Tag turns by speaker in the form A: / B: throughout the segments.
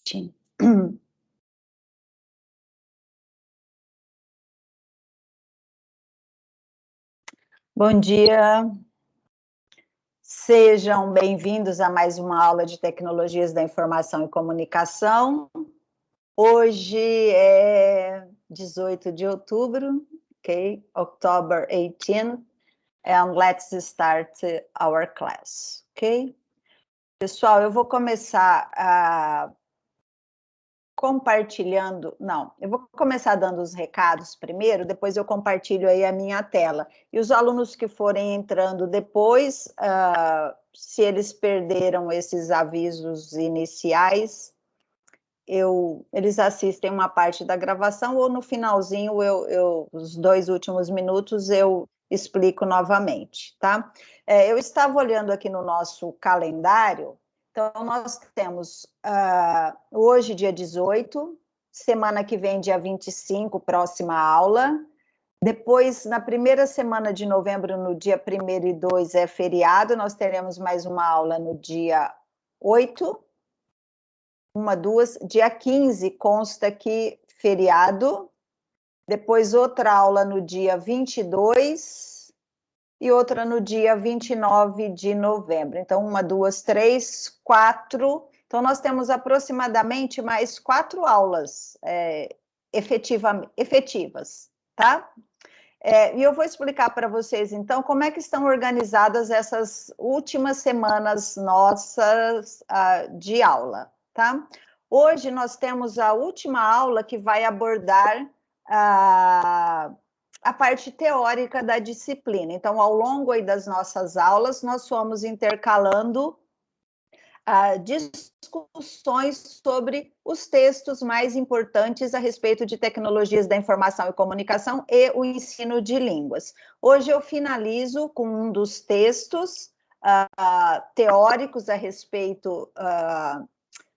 A: Sim. Bom dia, sejam bem-vindos a mais uma aula de Tecnologias da Informação e Comunicação. Hoje é 18 de outubro, ok? October 18th, and let's start our class, ok? Pessoal, eu vou começar compartilhando, não, eu vou começar dando os recados primeiro, depois eu compartilho aí a minha tela. E os alunos que forem entrando depois, se eles perderam esses avisos iniciais, eles assistem uma parte da gravação ou no finalzinho, os 2 últimos minutos, eu explico novamente, tá? Eu estava olhando aqui no nosso calendário. Então, nós temos hoje, dia 18, semana que vem, dia 25, próxima aula. Depois, na primeira semana de novembro, no dia 1º e 2, é feriado, nós teremos mais uma aula no dia 8, dia 15 consta que feriado, depois outra aula no dia 22 e outra no dia 29 de novembro. Então, 1, 2, 3, 4. Então, nós temos aproximadamente mais 4 aulas efetivas, tá? E eu vou explicar para vocês, então, como é que estão organizadas essas últimas semanas nossas de aula, tá? Hoje nós temos a última aula que vai abordar a parte teórica da disciplina. Então, ao longo aí das nossas aulas, nós fomos intercalando discussões sobre os textos mais importantes a respeito de tecnologias da informação e comunicação e o ensino de línguas. Hoje eu finalizo com um dos textos teóricos a respeito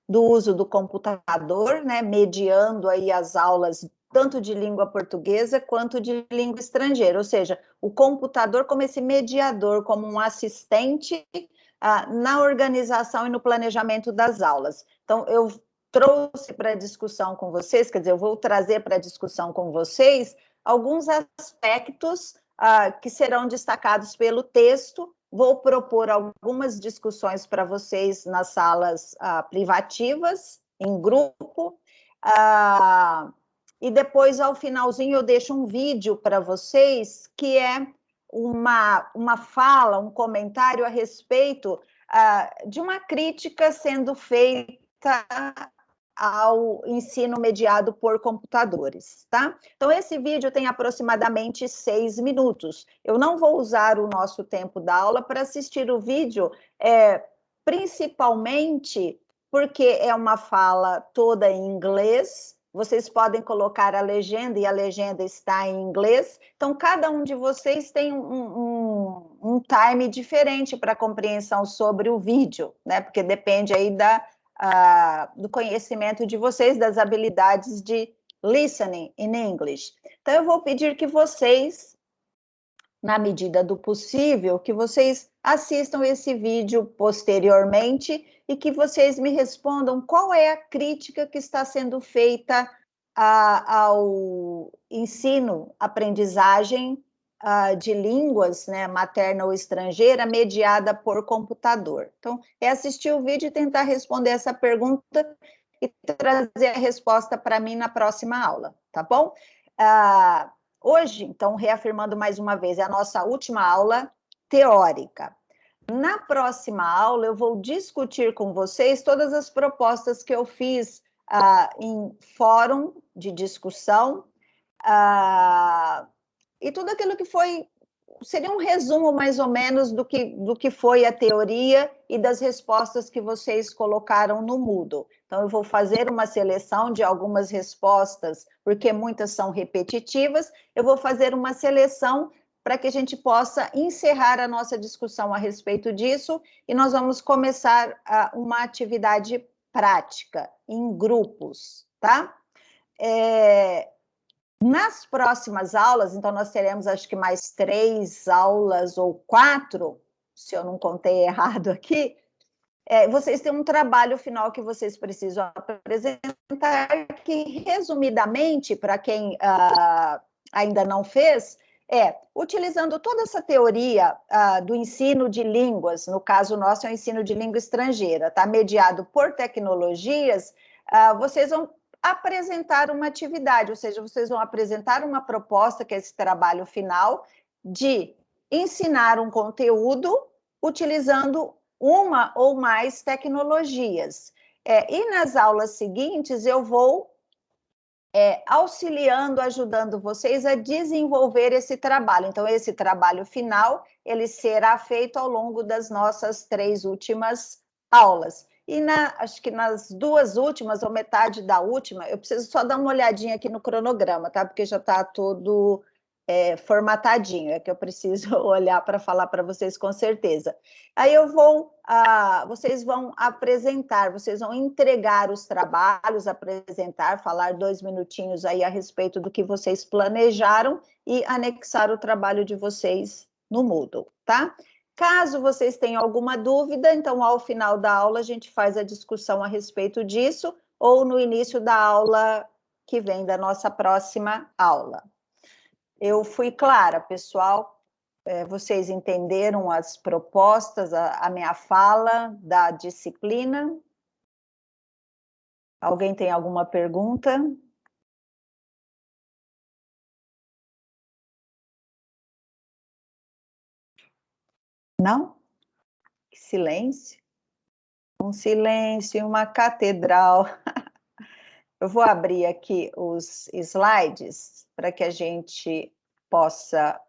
A: do uso do computador, né, mediando aí as aulas tanto de língua portuguesa quanto de língua estrangeira, ou seja, o computador como esse mediador, como um assistente na organização e no planejamento das aulas. Então, eu trouxe para discussão com vocês, quer dizer, eu vou trazer para discussão com vocês alguns aspectos que serão destacados pelo texto. Vou propor algumas discussões para vocês nas salas privativas, em grupo, e depois, ao finalzinho, eu deixo um vídeo para vocês, que é uma fala, um comentário a respeito de uma crítica sendo feita ao ensino mediado por computadores, tá? Então, esse vídeo tem aproximadamente 6 minutos. Eu não vou usar o nosso tempo da aula para assistir o vídeo, principalmente porque é uma fala toda em inglês. Vocês podem colocar a legenda, e a legenda está em inglês. Então, cada um de vocês tem um time diferente para compreensão sobre o vídeo, né? Porque depende aí do conhecimento de vocês, das habilidades de listening in English. Então, eu vou pedir que vocês, na medida do possível, que vocês assistam esse vídeo posteriormente e que vocês me respondam qual é a crítica que está sendo feita ao ensino, aprendizagem de línguas, né, materna ou estrangeira, mediada por computador. Então, é assistir o vídeo e tentar responder essa pergunta e trazer a resposta para mim na próxima aula, tá bom? Hoje, então, reafirmando mais uma vez, é a nossa última aula teórica. Na próxima aula, eu vou discutir com vocês todas as propostas que eu fiz em fórum de discussão, e tudo aquilo que seria um resumo mais ou menos do que foi a teoria e das respostas que vocês colocaram no Moodle. Então, eu vou fazer uma seleção de algumas respostas, porque muitas são repetitivas, eu vou fazer uma seleção para que a gente possa encerrar a nossa discussão a respeito disso, e nós vamos começar uma atividade prática, em grupos, tá? Nas próximas aulas, então nós teremos acho que mais 3 aulas ou 4, se eu não contei errado aqui, vocês têm um trabalho final que vocês precisam apresentar, que, resumidamente, para quem ainda não fez, utilizando toda essa teoria do ensino de línguas, no caso nosso é o ensino de língua estrangeira, tá? Mediado por tecnologias, vocês vão apresentar uma atividade, ou seja, vocês vão apresentar uma proposta, que é esse trabalho final, de ensinar um conteúdo utilizando uma ou mais tecnologias. E nas aulas seguintes eu vou auxiliando, ajudando vocês a desenvolver esse trabalho. Então, esse trabalho final, ele será feito ao longo das nossas 3 últimas aulas. E acho que nas 2 últimas, ou metade da última, eu preciso só dar uma olhadinha aqui no cronograma, tá? Porque já está todo formatadinho, é que eu preciso olhar para falar para vocês com certeza. Aí vocês vão apresentar, vocês vão entregar os trabalhos, apresentar, falar 2 minutinhos aí a respeito do que vocês planejaram e anexar o trabalho de vocês no Moodle, tá? Caso vocês tenham alguma dúvida, então, ao final da aula, a gente faz a discussão a respeito disso, ou no início da aula que vem, da nossa próxima aula. Eu fui clara, pessoal? Vocês entenderam as propostas, a minha fala da disciplina? Alguém tem alguma pergunta? Não? Silêncio? Um silêncio, uma catedral. Eu vou abrir aqui os slides para que a gente possa...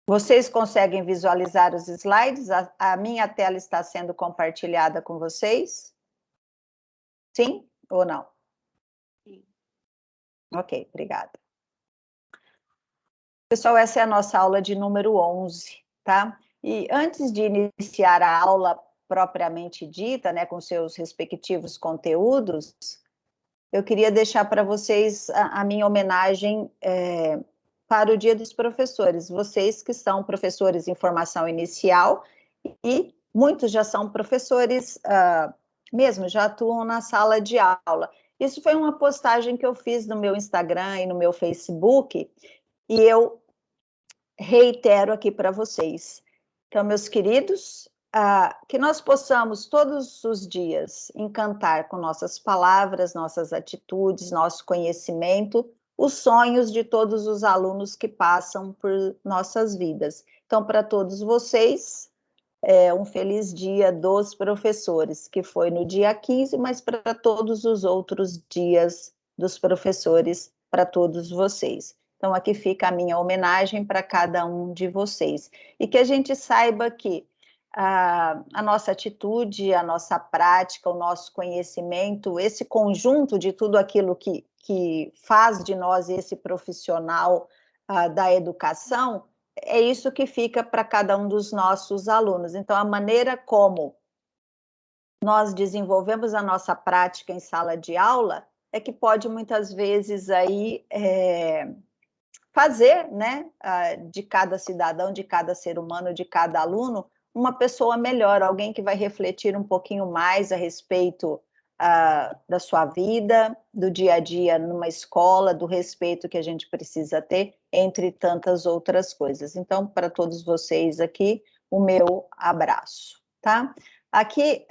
A: Vocês conseguem visualizar os slides? A minha tela está sendo compartilhada com vocês? Sim ou não? Sim. Ok, obrigada. Pessoal, essa é a nossa aula de número 11, tá? E antes de iniciar a aula propriamente dita, né, com seus respectivos conteúdos, eu queria deixar para vocês a minha homenagem para o Dia dos Professores. Vocês que são professores em formação inicial e muitos já são professores mesmo, já atuam na sala de aula. Isso foi uma postagem que eu fiz no meu Instagram e no meu Facebook, e eu reitero aqui para vocês. Então, meus queridos, que nós possamos todos os dias encantar com nossas palavras, nossas atitudes, nosso conhecimento, os sonhos de todos os alunos que passam por nossas vidas. Então, para todos vocês, um feliz dia dos professores, que foi no dia 15, mas para todos os outros dias dos professores, para todos vocês. Então, aqui fica a minha homenagem para cada um de vocês. E que a gente saiba que a nossa atitude, a nossa prática, o nosso conhecimento, esse conjunto de tudo aquilo que faz de nós esse profissional da educação, é isso que fica para cada um dos nossos alunos. Então, a maneira como nós desenvolvemos a nossa prática em sala de aula é que pode, muitas vezes, aí, fazer, né, de cada cidadão, de cada ser humano, de cada aluno, uma pessoa melhor, alguém que vai refletir um pouquinho mais a respeito da sua vida, do dia a dia numa escola, do respeito que a gente precisa ter, entre tantas outras coisas. Então, para todos vocês aqui, o meu abraço, tá? Aqui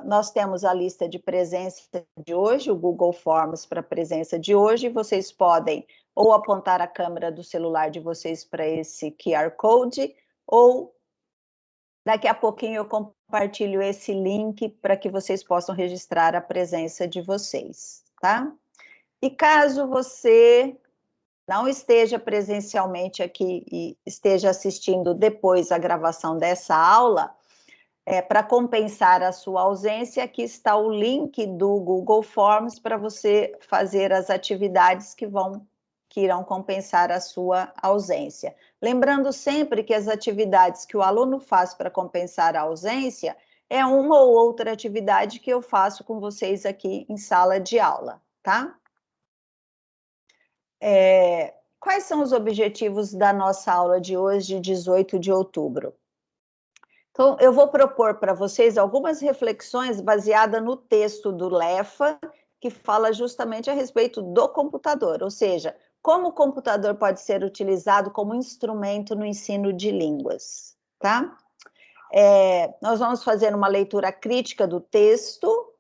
A: nós temos a lista de presença de hoje, o Google Forms para a presença de hoje, vocês podem ou apontar a câmera do celular de vocês para esse QR Code, ou daqui a pouquinho eu compartilho esse link para que vocês possam registrar a presença de vocês, tá? E caso você não esteja presencialmente aqui e esteja assistindo depois a gravação dessa aula, para compensar a sua ausência, aqui está o link do Google Forms para você fazer as atividades que irão compensar a sua ausência. Lembrando sempre que as atividades que o aluno faz para compensar a ausência é uma ou outra atividade que eu faço com vocês aqui em sala de aula, tá? Quais são os objetivos da nossa aula de hoje, 18 de outubro? Então, eu vou propor para vocês algumas reflexões baseadas no texto do Leffa, que fala justamente a respeito do computador, ou seja, como o computador pode ser utilizado como instrumento no ensino de línguas, tá? Nós vamos fazer uma leitura crítica do texto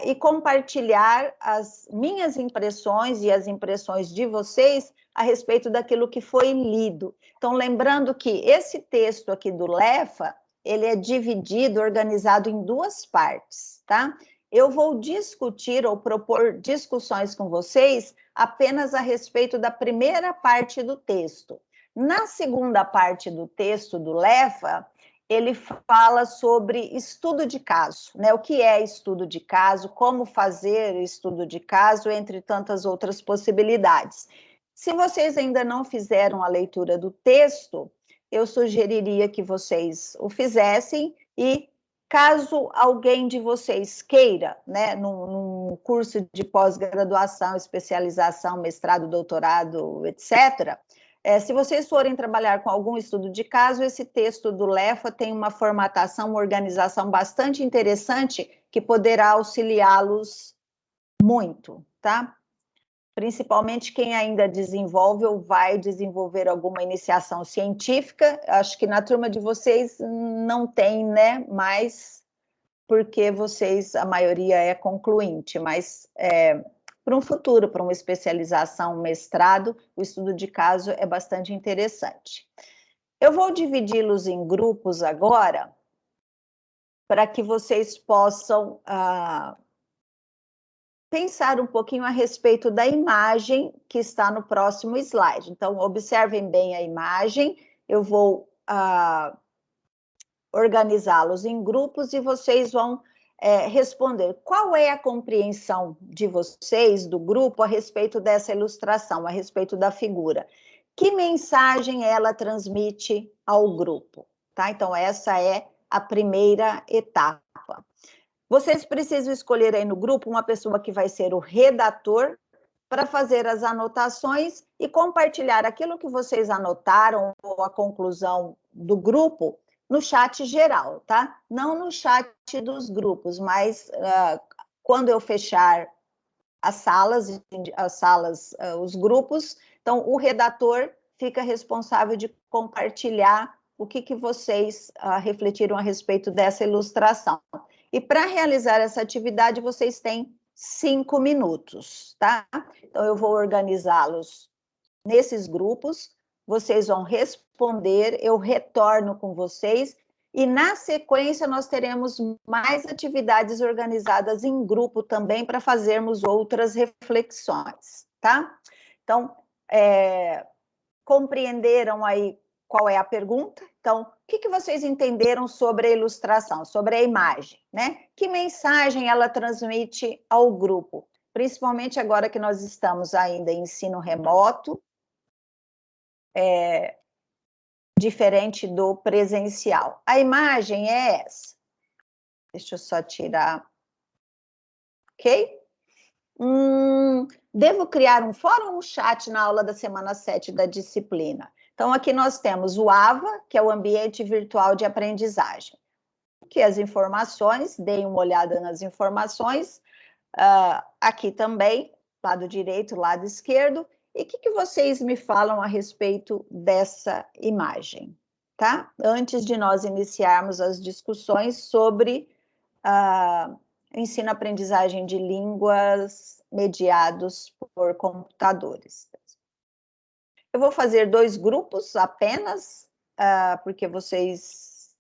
A: e compartilhar as minhas impressões e as impressões de vocês a respeito daquilo que foi lido. Então, lembrando que esse texto aqui do Leffa, ele é dividido, organizado em duas partes, tá? Eu vou discutir ou propor discussões com vocês apenas a respeito da primeira parte do texto. Na segunda parte do texto do Leffa, ele fala sobre estudo de caso, né? O que é estudo de caso, como fazer estudo de caso, entre tantas outras possibilidades. Se vocês ainda não fizeram a leitura do texto, eu sugeriria que vocês o fizessem e, caso alguém de vocês queira, né, num curso de pós-graduação, especialização, mestrado, doutorado, etc., se vocês forem trabalhar com algum estudo de caso, esse texto do Leffa tem uma formatação, uma organização bastante interessante que poderá auxiliá-los muito, tá? Principalmente quem ainda desenvolve ou vai desenvolver alguma iniciação científica. Acho que na turma de vocês não tem, né? Mas porque vocês, a maioria é concluinte, mas para um futuro, para uma especialização, um mestrado, o estudo de caso é bastante interessante. Eu vou dividi-los em grupos agora, para que vocês possam pensar um pouquinho a respeito da imagem que está no próximo slide. Então, observem bem a imagem, eu vou organizá-los em grupos e vocês vão responder qual é a compreensão de vocês, do grupo, a respeito dessa ilustração, a respeito da figura. Que mensagem ela transmite ao grupo, tá? Então, essa é a primeira etapa. Vocês precisam escolher aí no grupo uma pessoa que vai ser o redator para fazer as anotações e compartilhar aquilo que vocês anotaram ou a conclusão do grupo no chat geral, tá? Não no chat dos grupos, mas quando eu fechar as salas, os grupos, então o redator fica responsável de compartilhar o que vocês refletiram a respeito dessa ilustração. E para realizar essa atividade, vocês têm 5 minutos, tá? Então, eu vou organizá-los nesses grupos, vocês vão responder, eu retorno com vocês, e na sequência nós teremos mais atividades organizadas em grupo também para fazermos outras reflexões, tá? Então, compreenderam aí qual é a pergunta? Então, o que vocês entenderam sobre a ilustração, sobre a imagem, né? Que mensagem ela transmite ao grupo? Principalmente agora que nós estamos ainda em ensino remoto, diferente do presencial. A imagem é essa. Deixa eu só tirar. Ok? Devo criar um fórum ou um chat na aula da semana 7 da disciplina? Então, aqui nós temos o AVA, que é o Ambiente Virtual de Aprendizagem. Aqui as informações, deem uma olhada nas informações. Aqui também, lado direito, lado esquerdo. E o que vocês me falam a respeito dessa imagem, tá? Antes de nós iniciarmos as discussões sobre ensino-aprendizagem de línguas mediados por computadores. Eu vou fazer 2 grupos apenas, porque vocês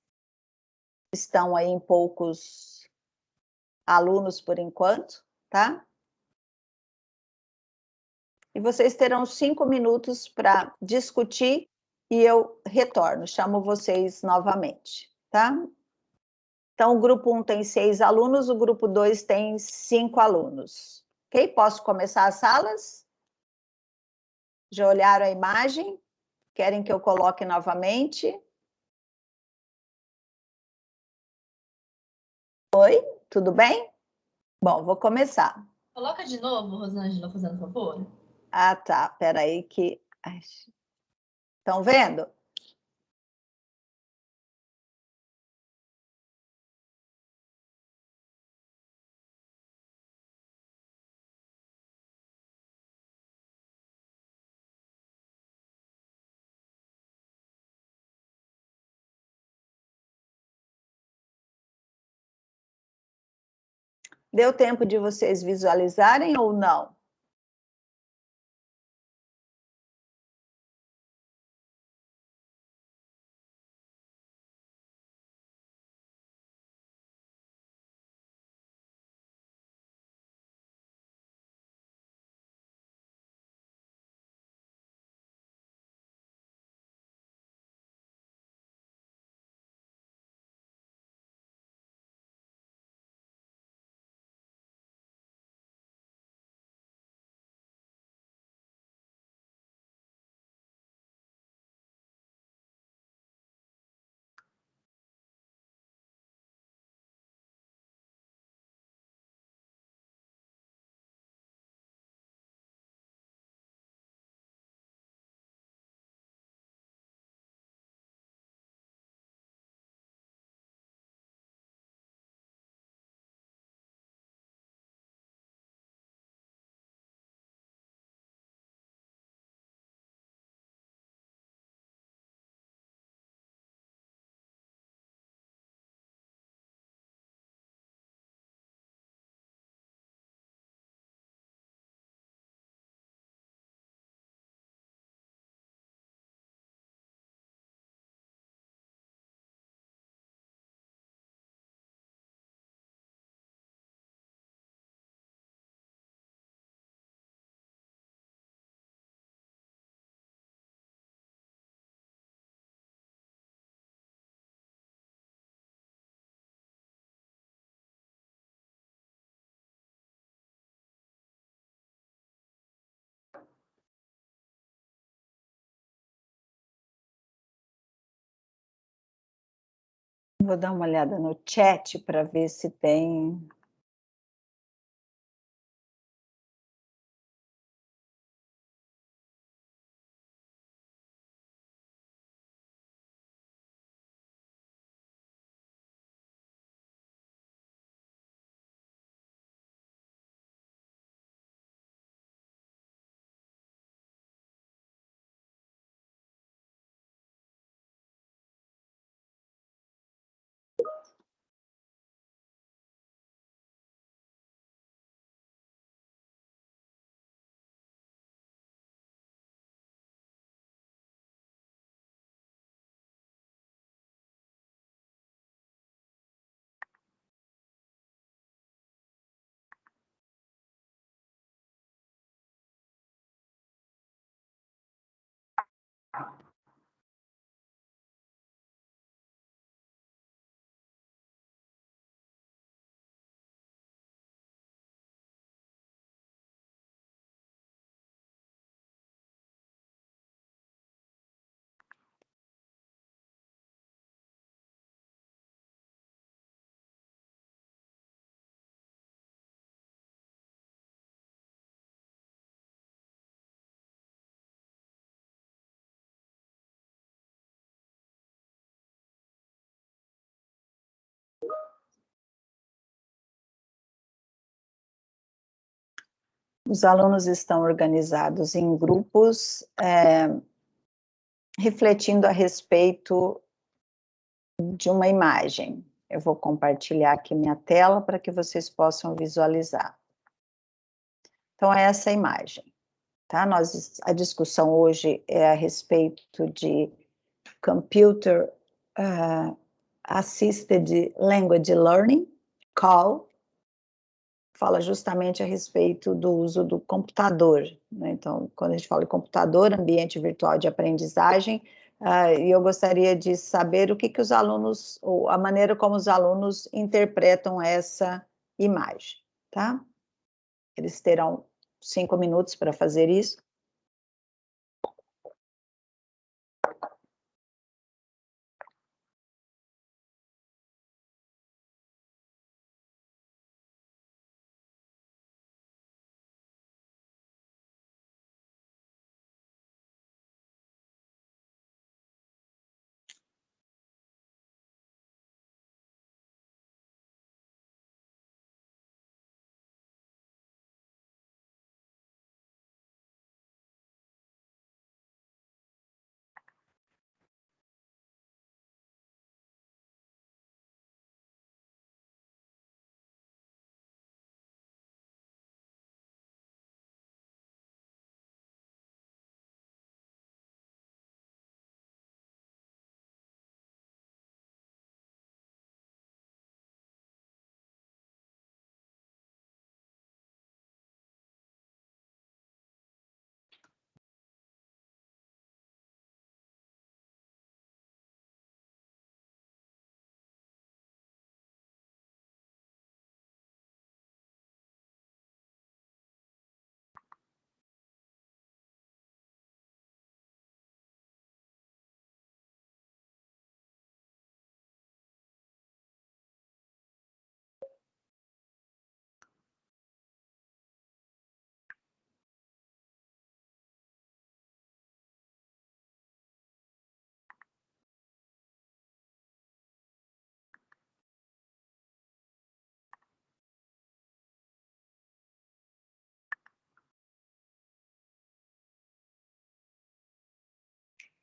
A: estão aí em poucos alunos por enquanto, tá? E vocês terão 5 minutos para discutir e eu retorno, chamo vocês novamente, tá? Então, o grupo 1 tem 6 alunos, o grupo 2 tem 5 alunos. Ok? Posso começar as salas? Já olharam a imagem? Querem que eu coloque novamente? Oi, tudo bem? Bom, vou começar.
B: Coloca de novo, Rosângela, fazendo favor.
A: Ah, tá, peraí que... Estão vendo? Deu tempo de vocês visualizarem ou não? Vou dar uma olhada no chat para ver se tem. Os alunos estão organizados em grupos, refletindo a respeito de uma imagem. Eu vou compartilhar aqui minha tela para que vocês possam visualizar. Então, é essa imagem, tá? A discussão hoje é a respeito de Computer Assisted Language Learning, CAL, fala justamente a respeito do uso do computador, né? Então, quando a gente fala de computador, ambiente virtual de aprendizagem, e eu gostaria de saber o que os alunos, ou a maneira como os alunos interpretam essa imagem, tá? Eles terão 5 minutos para fazer isso.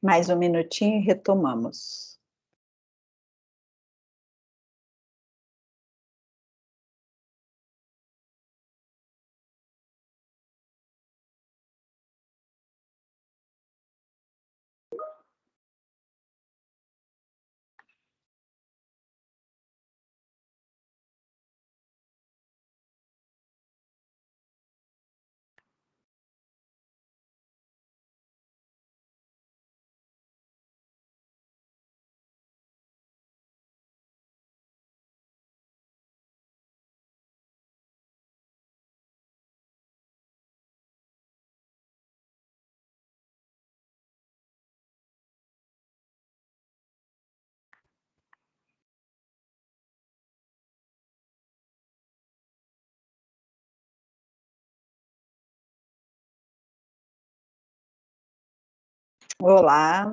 A: Mais um minutinho e retomamos. Olá.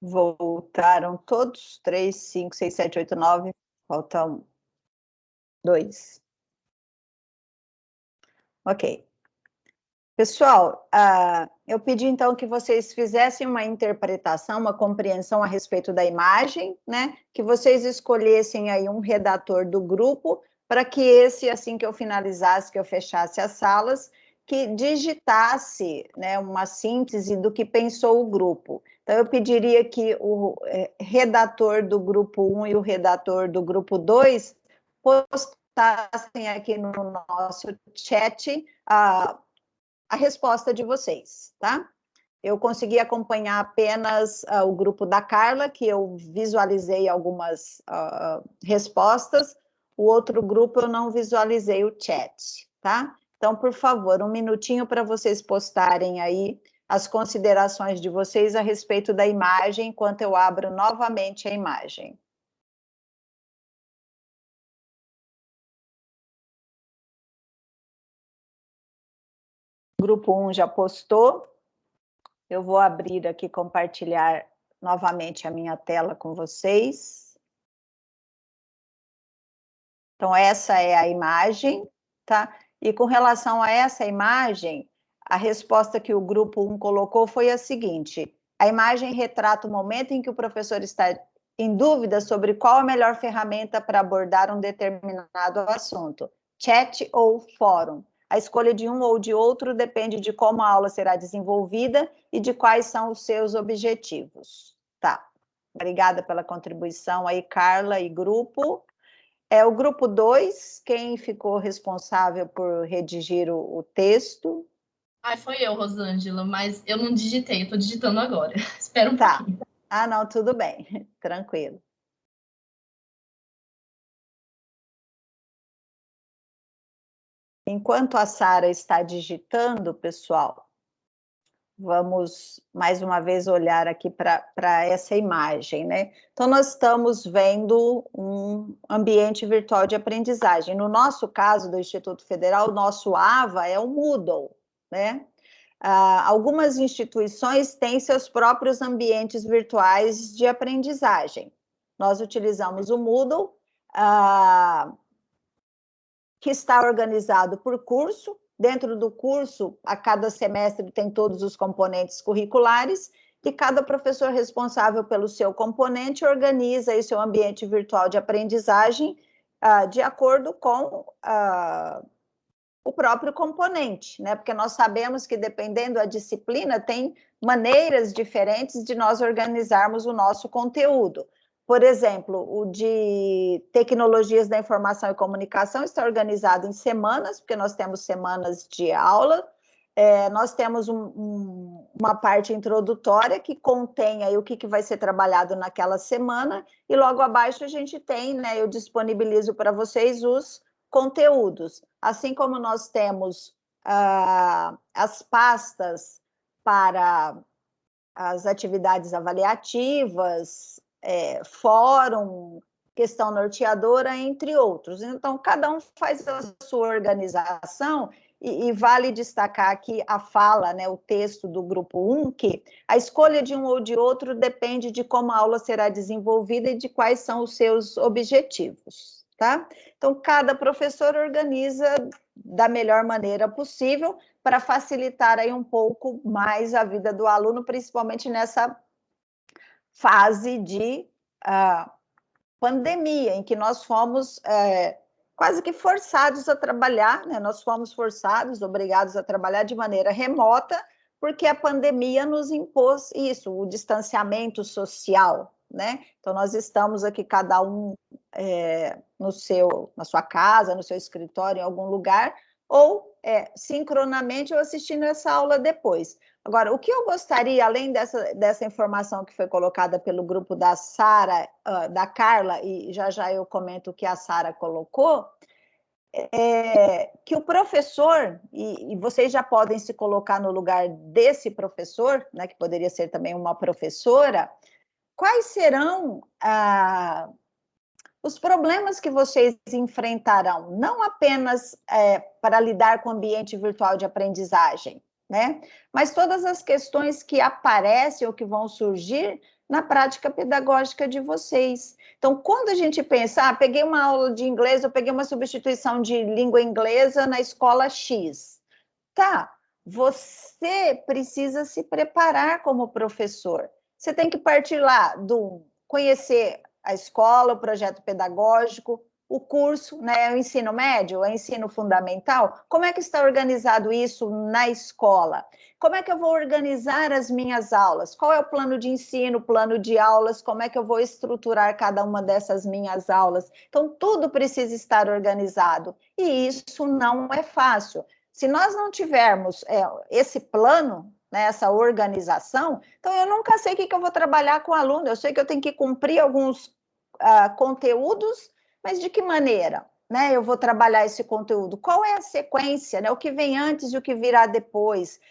A: Voltaram todos? 3, 5, 6, 7, 8, 9. Faltam 2. Ok. Pessoal, eu pedi então que vocês fizessem uma interpretação, uma compreensão a respeito da imagem, né? Que vocês escolhessem aí um redator do grupo, para que esse, assim que eu finalizasse, que eu fechasse as salas, que digitasse, né, uma síntese do que pensou o grupo. Então, eu pediria que o redator do grupo 1 e o redator do grupo 2 postassem aqui no nosso chat a resposta de vocês, tá? Eu consegui acompanhar apenas o grupo da Carla, que eu visualizei algumas respostas, o outro grupo eu não visualizei o chat, tá? Então, por favor, um minutinho para vocês postarem aí as considerações de vocês a respeito da imagem, enquanto eu abro novamente a imagem. Grupo 1 já postou. Eu vou abrir aqui, compartilhar novamente a minha tela com vocês. Então, essa é a imagem, tá? E com relação a essa imagem, a resposta que o grupo 1 colocou foi a seguinte: a imagem retrata o momento em que o professor está em dúvida sobre qual a melhor ferramenta para abordar um determinado assunto, chat ou fórum. A escolha de um ou de outro depende de como a aula será desenvolvida e de quais são os seus objetivos. Tá. Obrigada pela contribuição aí, Carla e grupo. O grupo 2, quem ficou responsável por redigir o texto?
B: Foi eu, Rosângela, mas eu não digitei, eu tô digitando agora. Espera um
A: Tá.
B: pouquinho.
A: Não, tudo bem, tranquilo. Enquanto a Sara está digitando, pessoal, vamos mais uma vez olhar aqui para essa imagem, né? Então, nós estamos vendo um ambiente virtual de aprendizagem. No nosso caso, do Instituto Federal, o nosso AVA é o Moodle, né? Algumas instituições têm seus próprios ambientes virtuais de aprendizagem. Nós utilizamos o Moodle, que está organizado por curso. Dentro do curso, a cada semestre tem todos os componentes curriculares, e cada professor responsável pelo seu componente organiza aí seu ambiente virtual de aprendizagem de acordo com o próprio componente, né? Porque nós sabemos que, dependendo da disciplina, tem maneiras diferentes de nós organizarmos o nosso conteúdo. Por exemplo, o de tecnologias da informação e comunicação está organizado em semanas, porque nós temos semanas de aula. Nós temos uma parte introdutória que contém aí o que vai ser trabalhado naquela semana, e logo abaixo a gente tem, né? Eu disponibilizo para vocês os conteúdos, assim como nós temos as pastas para as atividades avaliativas, fórum, questão norteadora, entre outros. Então, cada um faz a sua organização e vale destacar aqui a fala, né, o texto do grupo 1, que a escolha de um ou de outro depende de como a aula será desenvolvida e de quais são os seus objetivos, tá? Então, cada professor organiza da melhor maneira possível para facilitar aí um pouco mais a vida do aluno, principalmente nessa fase de pandemia, em que nós fomos quase que forçados a trabalhar, né? Nós fomos forçados, obrigados a trabalhar de maneira remota, porque a pandemia nos impôs isso, o distanciamento social, né? Então, nós estamos aqui, cada um na sua casa, no seu escritório, em algum lugar, ou sincronamente ou assistindo essa aula depois. Agora, o que eu gostaria, além dessa informação que foi colocada pelo grupo da Sara, da Carla, e já eu comento o que a Sara colocou, que o professor, e vocês já podem se colocar no lugar desse professor, né, que poderia ser também uma professora, quais serão os problemas que vocês enfrentarão, não apenas para lidar com o ambiente virtual de aprendizagem, né? Mas todas as questões que aparecem ou que vão surgir na prática pedagógica de vocês. Então, quando a gente pensa, peguei uma aula de inglês, eu peguei uma substituição de língua inglesa na escola X. Tá, você precisa se preparar como professor. Você tem que partir lá do conhecer a escola, o projeto pedagógico, o curso, né, o ensino médio, o ensino fundamental. Como é que está organizado isso na escola? Como é que eu vou organizar as minhas aulas? Qual é o plano de ensino, plano de aulas? Como é que eu vou estruturar cada uma dessas minhas aulas? Então, tudo precisa estar organizado. E isso não é fácil. Se nós não tivermos esse plano, né, essa organização, então eu nunca sei o que eu vou trabalhar com o aluno, eu sei que eu tenho que cumprir alguns conteúdos, mas de que maneira, né, eu vou trabalhar esse conteúdo? Qual é a sequência, né, o que vem antes e o que virá depois?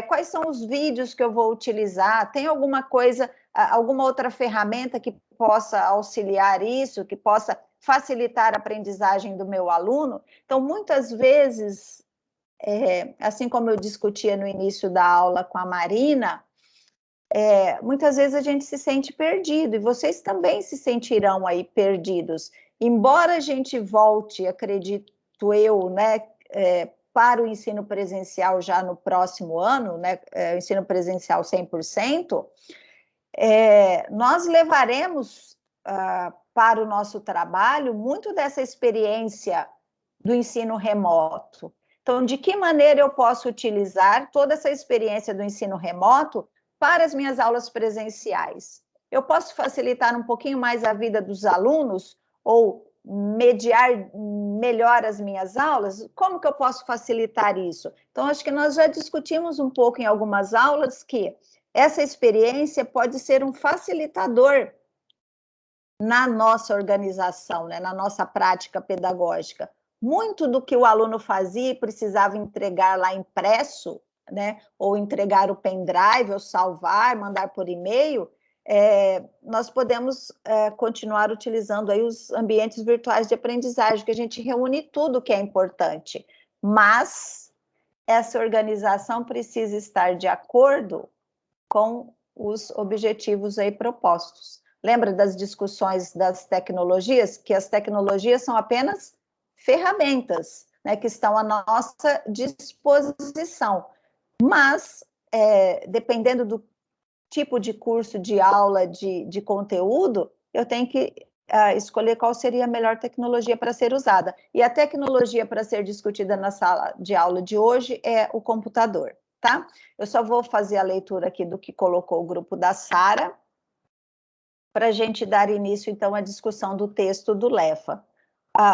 A: Quais são os vídeos que eu vou utilizar? Tem alguma coisa, alguma outra ferramenta que possa auxiliar isso, que possa facilitar a aprendizagem do meu aluno? Então, muitas vezes, assim como eu discutia no início da aula com a Marina, muitas vezes a gente se sente perdido, e vocês também se sentirão aí perdidos. Embora a gente volte, acredito eu, né, para o ensino presencial já no próximo ano, né, o ensino presencial 100%, nós levaremos para o nosso trabalho muito dessa experiência do ensino remoto. Então, de que maneira eu posso utilizar toda essa experiência do ensino remoto para as minhas aulas presenciais? Eu posso facilitar um pouquinho mais a vida dos alunos ou mediar melhor as minhas aulas? Como que eu posso facilitar isso? Então, acho que nós já discutimos um pouco em algumas aulas que essa experiência pode ser um facilitador na nossa organização, né, na nossa prática pedagógica. Muito do que o aluno fazia e precisava entregar lá impresso, né, ou entregar o pendrive, ou salvar, mandar por e-mail, nós podemos continuar utilizando aí os ambientes virtuais de aprendizagem, que a gente reúne tudo que é importante, mas essa organização precisa estar de acordo com os objetivos aí propostos. Lembra das discussões das tecnologias? Que as tecnologias são apenas ferramentas, né, que estão à nossa disposição. Mas, dependendo do tipo de curso, de aula, de conteúdo, eu tenho que escolher qual seria a melhor tecnologia para ser usada. E a tecnologia para ser discutida na sala de aula de hoje é o computador, tá? Eu só vou fazer a leitura aqui do que colocou o grupo da Sara, para a gente dar início, então, à discussão do texto do LEFA.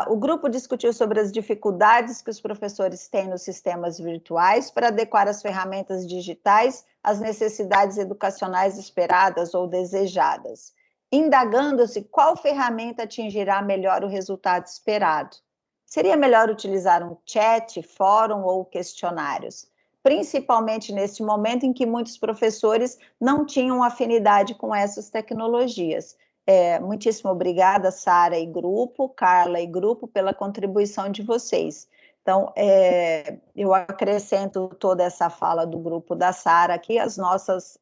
A: O grupo discutiu sobre as dificuldades que os professores têm nos sistemas virtuais para adequar as ferramentas digitais às necessidades educacionais esperadas ou desejadas, indagando-se qual ferramenta atingirá melhor o resultado esperado. Seria melhor utilizar um chat, fórum ou questionários, principalmente neste momento em que muitos professores não tinham afinidade com essas tecnologias. Muitíssimo obrigada, Sara e grupo, Carla e grupo, pela contribuição de vocês. Então, eu acrescento toda essa fala do grupo da Sara aqui, as nossas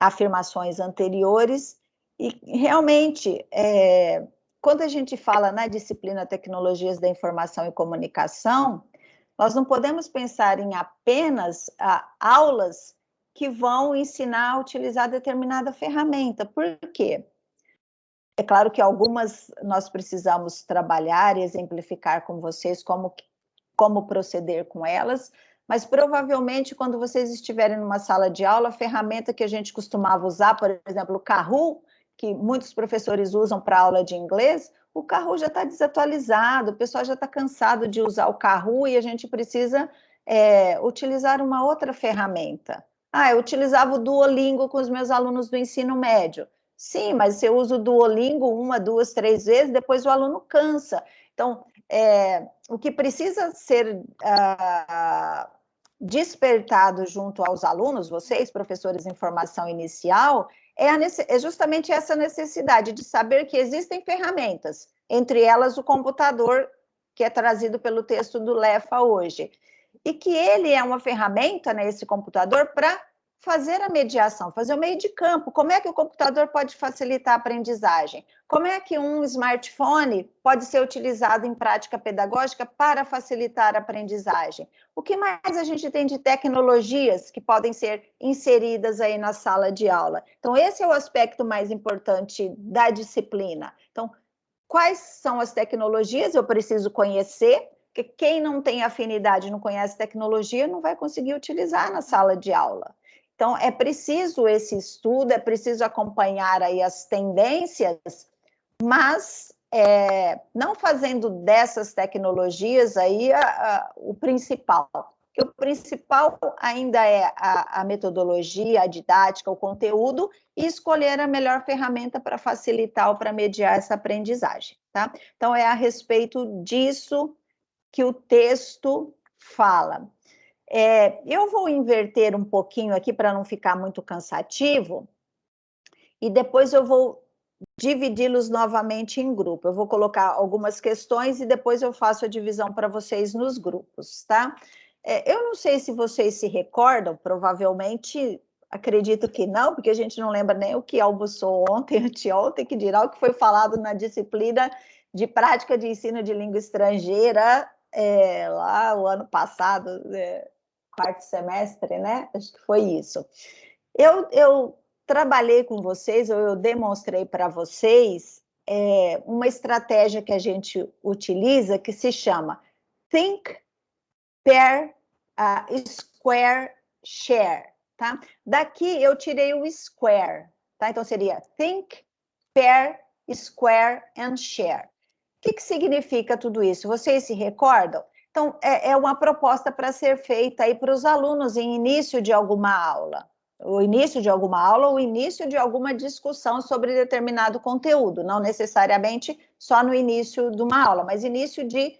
A: afirmações anteriores, e realmente, quando a gente fala na disciplina Tecnologias da Informação e Comunicação, nós não podemos pensar em apenas aulas que vão ensinar a utilizar determinada ferramenta. Por quê? É claro que algumas nós precisamos trabalhar e exemplificar com vocês como proceder com elas, mas provavelmente quando vocês estiverem numa sala de aula, a ferramenta que a gente costumava usar, por exemplo, o Kahoot, que muitos professores usam para aula de inglês, o Kahoot já está desatualizado, o pessoal já está cansado de usar o Kahoot e a gente precisa utilizar uma outra ferramenta. Eu utilizava o Duolingo com os meus alunos do ensino médio. Sim, mas você usa o Duolingo 1, 2, 3 vezes, depois o aluno cansa. Então, o que precisa ser despertado junto aos alunos, vocês, professores em formação inicial, é justamente essa necessidade de saber que existem ferramentas, entre elas o computador, que é trazido pelo texto do Leffa hoje, e que ele é uma ferramenta, né, esse computador, para fazer a mediação, fazer o meio de campo. Como é que o computador pode facilitar a aprendizagem? Como é que um smartphone pode ser utilizado em prática pedagógica para facilitar a aprendizagem? O que mais a gente tem de tecnologias que podem ser inseridas aí na sala de aula? Então, esse é o aspecto mais importante da disciplina. Então, quais são as tecnologias? Eu preciso conhecer, porque quem não tem afinidade, não conhece tecnologia, não vai conseguir utilizar na sala de aula. Então, é preciso esse estudo, é preciso acompanhar aí as tendências, mas não fazendo dessas tecnologias aí o principal. Porque o principal ainda é a metodologia, a didática, o conteúdo, e escolher a melhor ferramenta para facilitar ou para mediar essa aprendizagem, tá? Então, é a respeito disso que o texto fala. Eu vou inverter um pouquinho aqui para não ficar muito cansativo, e depois eu vou dividi-los novamente em grupo. Eu vou colocar algumas questões e depois eu faço a divisão para vocês nos grupos, tá? Eu não sei se vocês se recordam, provavelmente, acredito que não, porque a gente não lembra nem o que almoçou ontem, anteontem, que dirá o que foi falado na disciplina de prática de ensino de língua estrangeira, lá o ano passado, quarto semestre, né? Acho que foi isso. Eu trabalhei com vocês, ou eu demonstrei para vocês uma estratégia que a gente utiliza que se chama Think, Pair, Square, Share, tá? Daqui eu tirei o square, tá? Então seria Think, Pair, Square and Share. O que significa tudo isso? Vocês se recordam? Então, é uma proposta para ser feita aí para os alunos em início de alguma aula. O início de alguma aula ou o início de alguma discussão sobre determinado conteúdo, não necessariamente só no início de uma aula, mas início de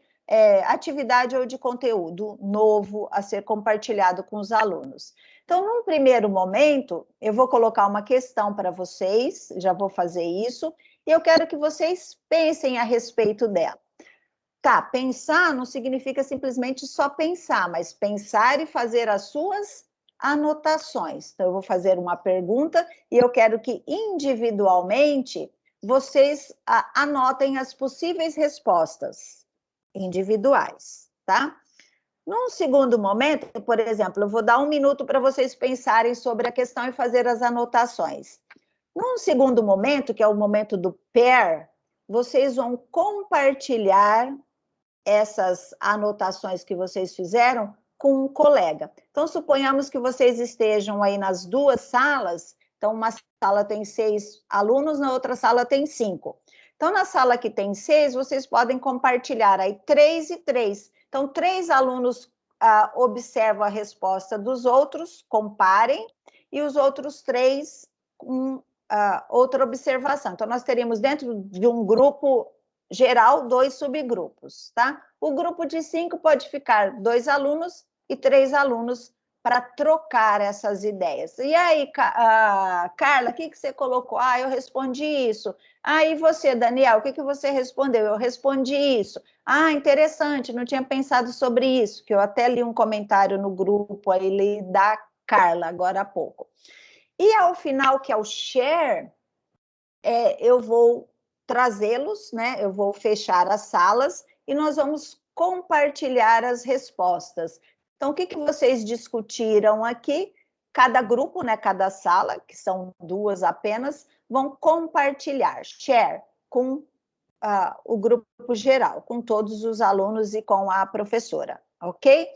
A: atividade ou de conteúdo novo a ser compartilhado com os alunos. Então, num primeiro momento, eu vou colocar uma questão para vocês, já vou fazer isso, e eu quero que vocês pensem a respeito dela. Tá, pensar não significa simplesmente só pensar, mas pensar e fazer as suas anotações. Então, eu vou fazer uma pergunta e eu quero que individualmente vocês anotem as possíveis respostas individuais, tá? Num segundo momento, por exemplo, eu vou dar 1 minuto para vocês pensarem sobre a questão e fazer as anotações. Num segundo momento, que é o momento do pair, vocês vão compartilhar essas anotações que vocês fizeram com um colega. Então, suponhamos que vocês estejam aí nas duas salas, então uma sala tem 6 alunos, na outra sala tem 5. Então, na sala que tem 6, vocês podem compartilhar aí 3 e 3. Então, 3 alunos observam a resposta dos outros, comparem, e os outros 3 outra observação. Então, nós teríamos dentro de um grupo geral 2 subgrupos, tá? O grupo de 5 pode ficar 2 alunos e 3 alunos para trocar essas ideias. E aí, Carla, o que você colocou? Ah, eu respondi isso. Ah, e você, Daniel, o que você respondeu? Eu respondi isso. Ah, interessante, não tinha pensado sobre isso, que eu até li um comentário no grupo aí da Carla, agora há pouco. E ao final, que é o share, eu vou trazê-los, né? Eu vou fechar as salas e nós vamos compartilhar as respostas. Então, o que vocês discutiram aqui? Cada grupo, né, cada sala, que são 2 apenas, vão compartilhar, share, com o grupo geral, com todos os alunos e com a professora, ok?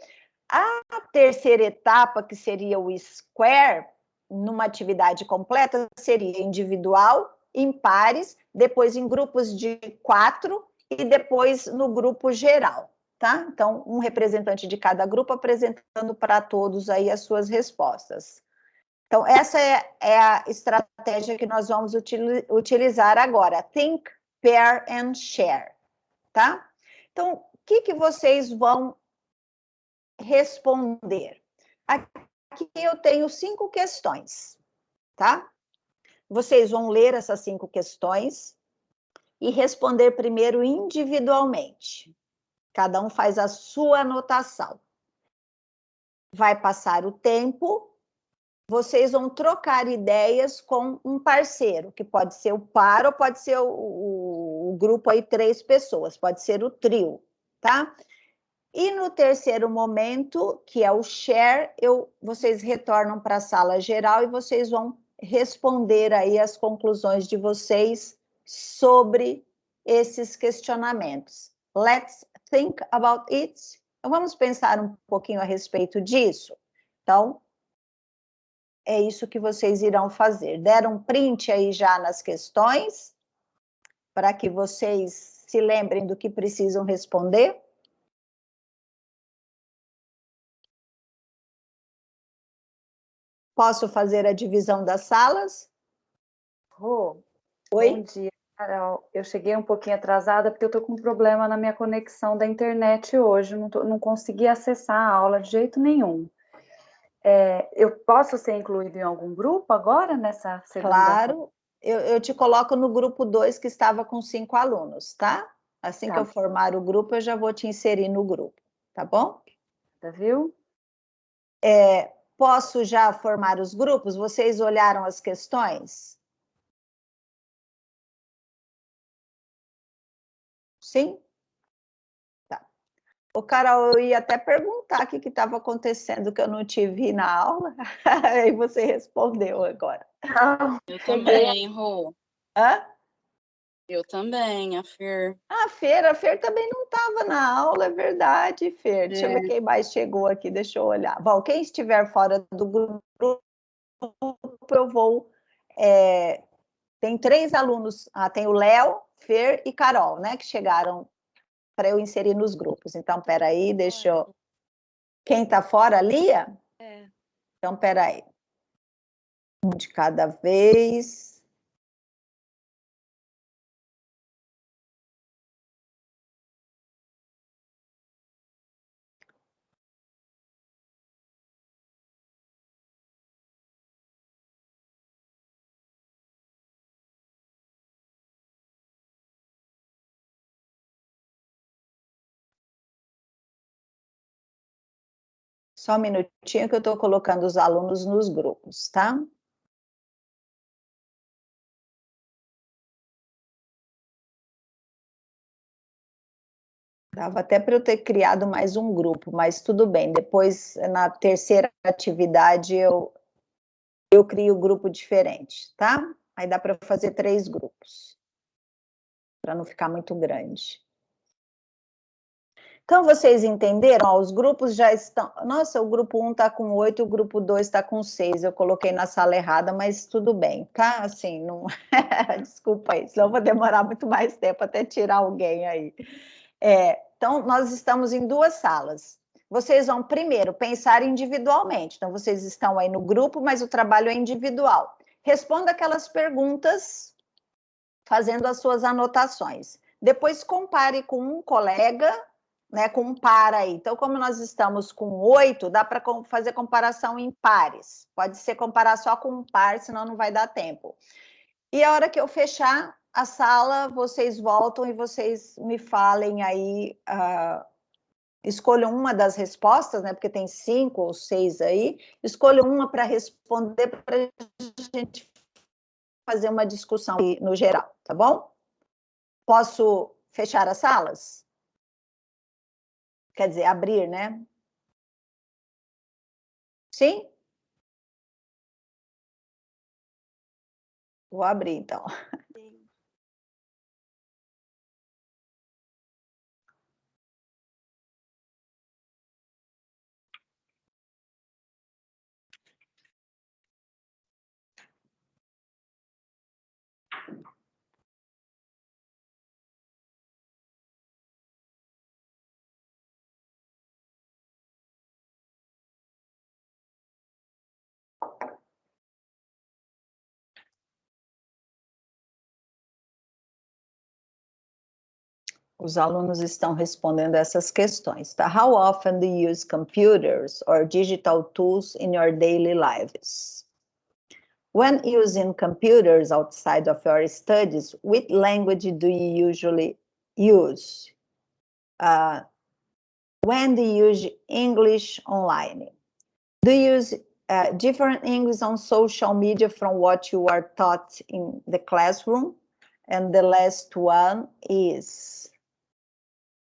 A: A terceira etapa, que seria o square, numa atividade completa, seria individual, em pares, depois em grupos de 4 e depois no grupo geral, tá? Então, um representante de cada grupo apresentando para todos aí as suas respostas. Então, essa é a estratégia que nós vamos utilizar agora. Think, pair and share, tá? Então, o que vocês vão responder? Aqui eu tenho 5 questões, tá? Vocês vão ler essas 5 questões e responder primeiro individualmente. Cada um faz a sua anotação. Vai passar o tempo, vocês vão trocar ideias com um parceiro, que pode ser o par ou pode ser o grupo aí, 3 pessoas, pode ser o trio, tá? E no terceiro momento, que é o share, vocês retornam para a sala geral e vocês vão responder aí as conclusões de vocês sobre esses questionamentos. Let's think about it. Então, vamos pensar um pouquinho a respeito disso? Então, é isso que vocês irão fazer. Deram um print aí já nas questões, para que vocês se lembrem do que precisam responder? Posso fazer a divisão das salas?
C: Oi?
A: Bom
C: dia, Carol. Eu cheguei um pouquinho atrasada porque eu estou com um problema na minha conexão da internet hoje. Não consegui acessar a aula de jeito nenhum. Eu posso ser incluído em algum grupo agora, nessa segunda?
A: Claro, eu te coloco no grupo 2, que estava com 5 alunos, tá? Assim que eu formar o grupo, eu já vou te inserir no grupo, tá bom?
C: Tá, viu?
A: Posso já formar os grupos? Vocês olharam as questões? Sim? Tá. Ô, Carol, eu ia até perguntar o que estava acontecendo, que eu não te vi na aula, aí você respondeu agora.
D: Eu também, Rô.
A: Hã?
D: Eu também, a Fer.
A: A Fer também não estava na aula, é verdade, Fer. Deixa eu ver quem mais chegou aqui, deixa eu olhar. Bom, quem estiver fora do grupo, eu vou... tem 3 alunos, tem o Léo, Fer e Carol, né, que chegaram para eu inserir nos grupos. Então, peraí, deixa eu... Quem está fora, Lia? Então, peraí. Um de cada vez... Só um minutinho que eu estou colocando os alunos nos grupos, tá? Dava até para eu ter criado mais um grupo, mas tudo bem. Depois, na terceira atividade, eu crio grupo diferente, tá? Aí dá para fazer 3 grupos, para não ficar muito grande. Então, vocês entenderam? Ó, os grupos já estão... Nossa, o grupo 1 está com 8, o grupo 2 está com 6. Eu coloquei na sala errada, mas tudo bem, tá? Assim, não... Desculpa aí, senão eu vou demorar muito mais tempo até tirar alguém aí. Então, nós estamos em 2 salas. Vocês vão primeiro pensar individualmente. Então, vocês estão aí no grupo, mas o trabalho é individual. Responda aquelas perguntas fazendo as suas anotações. Depois, compare com um colega né, com um par aí. Então, como nós estamos com 8, dá para fazer comparação em pares. Pode ser comparar só com um par, senão não vai dar tempo. E a hora que eu fechar a sala, vocês voltam e vocês me falem aí, escolham uma das respostas, né, porque tem 5 ou 6 aí, escolham uma para responder, para a gente fazer uma discussão no geral, tá bom? Posso fechar as salas? Quer dizer, abrir, né? Sim? Vou abrir, então. Os alunos estão respondendo essas questões, tá? How often do you use computers or digital tools in your daily lives? When using computers outside of your studies, which language do you usually use? When do you use English online? Do you use different English on social media from what you are taught in the classroom? And the last one is,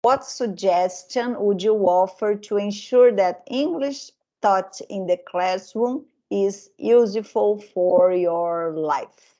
A: what suggestion would you offer to ensure that English taught in the classroom is useful for your life?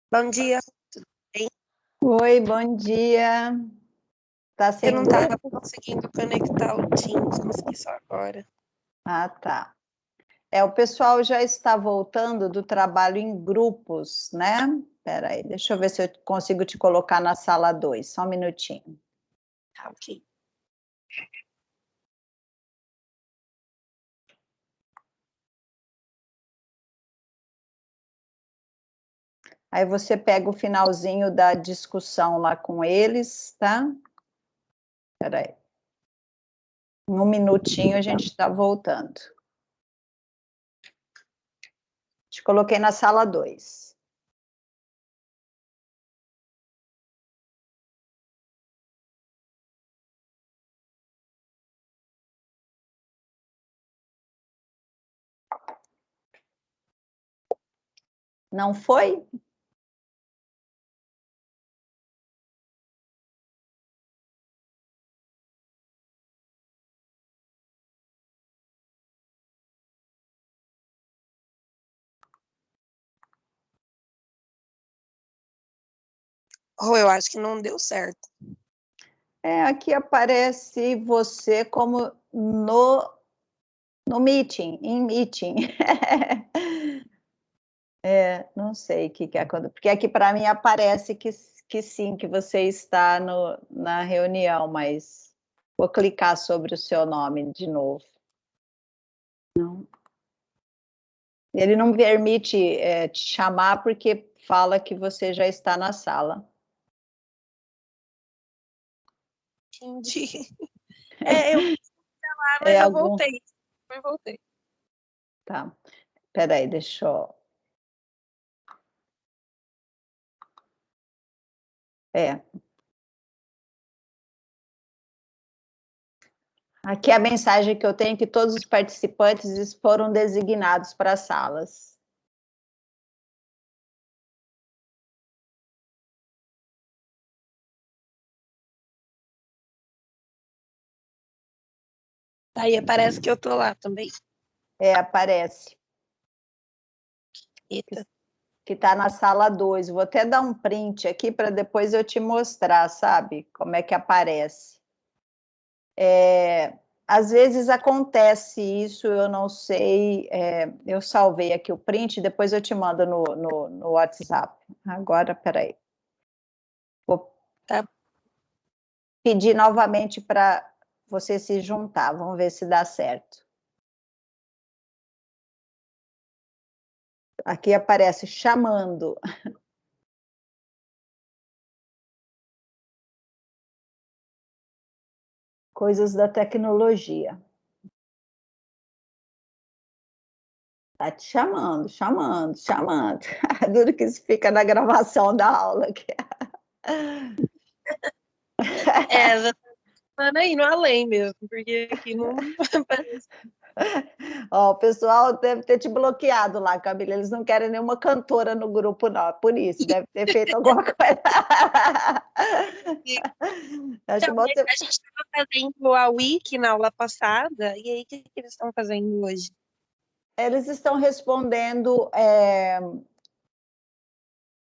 E: Bom dia.
A: Oi, bom dia. Tá sem
E: Eu não estava
A: grupo?
E: conseguindo conectar o Teams, consegui só agora.
A: Ah, tá. O pessoal já está voltando do trabalho em grupos, né? Espera aí, deixa eu ver se eu consigo te colocar na sala 2, só um minutinho.
E: Tá, ok.
A: Aí você pega o finalzinho da discussão lá com eles, tá? Espera aí. Em um minutinho a gente está voltando. Te coloquei na sala 2. Não foi?
E: Ou eu acho que não deu certo.
A: Aqui aparece você como no meeting, em meeting. Não sei o que é quando, porque aqui para mim aparece que sim, que você está na reunião, mas vou clicar sobre o seu nome de novo. Não. Ele não permite te chamar porque fala que você já está na sala.
E: Entendi. Eu fui lá, mas eu voltei. Eu voltei.
A: Tá. Peraí, deixa eu... Aqui a mensagem que eu tenho é que todos os participantes foram designados para as salas.
E: Aí parece que eu tô lá também.
A: Aparece.
E: Eita.
A: Que está na sala 2. Vou até dar um print aqui para depois eu te mostrar, sabe? Como é que aparece. Às vezes acontece isso, eu não sei. Eu salvei aqui o print, depois eu te mando no WhatsApp. Agora, peraí. Vou pedir novamente para você se juntar. Vamos ver se dá certo. Aqui aparece chamando. Coisas da tecnologia. Tá te chamando, chamando, chamando. Duro que isso fica na gravação da aula aqui.
E: Já tá indo além mesmo, porque aqui não aparece.
A: O pessoal deve ter te bloqueado lá, Camila. Eles não querem nenhuma cantora no grupo, não. Por isso, deve ter feito alguma coisa.
E: Então, mas a gente estava fazendo a Wiki na aula passada, e aí o que eles estão fazendo hoje?
A: Eles estão respondendo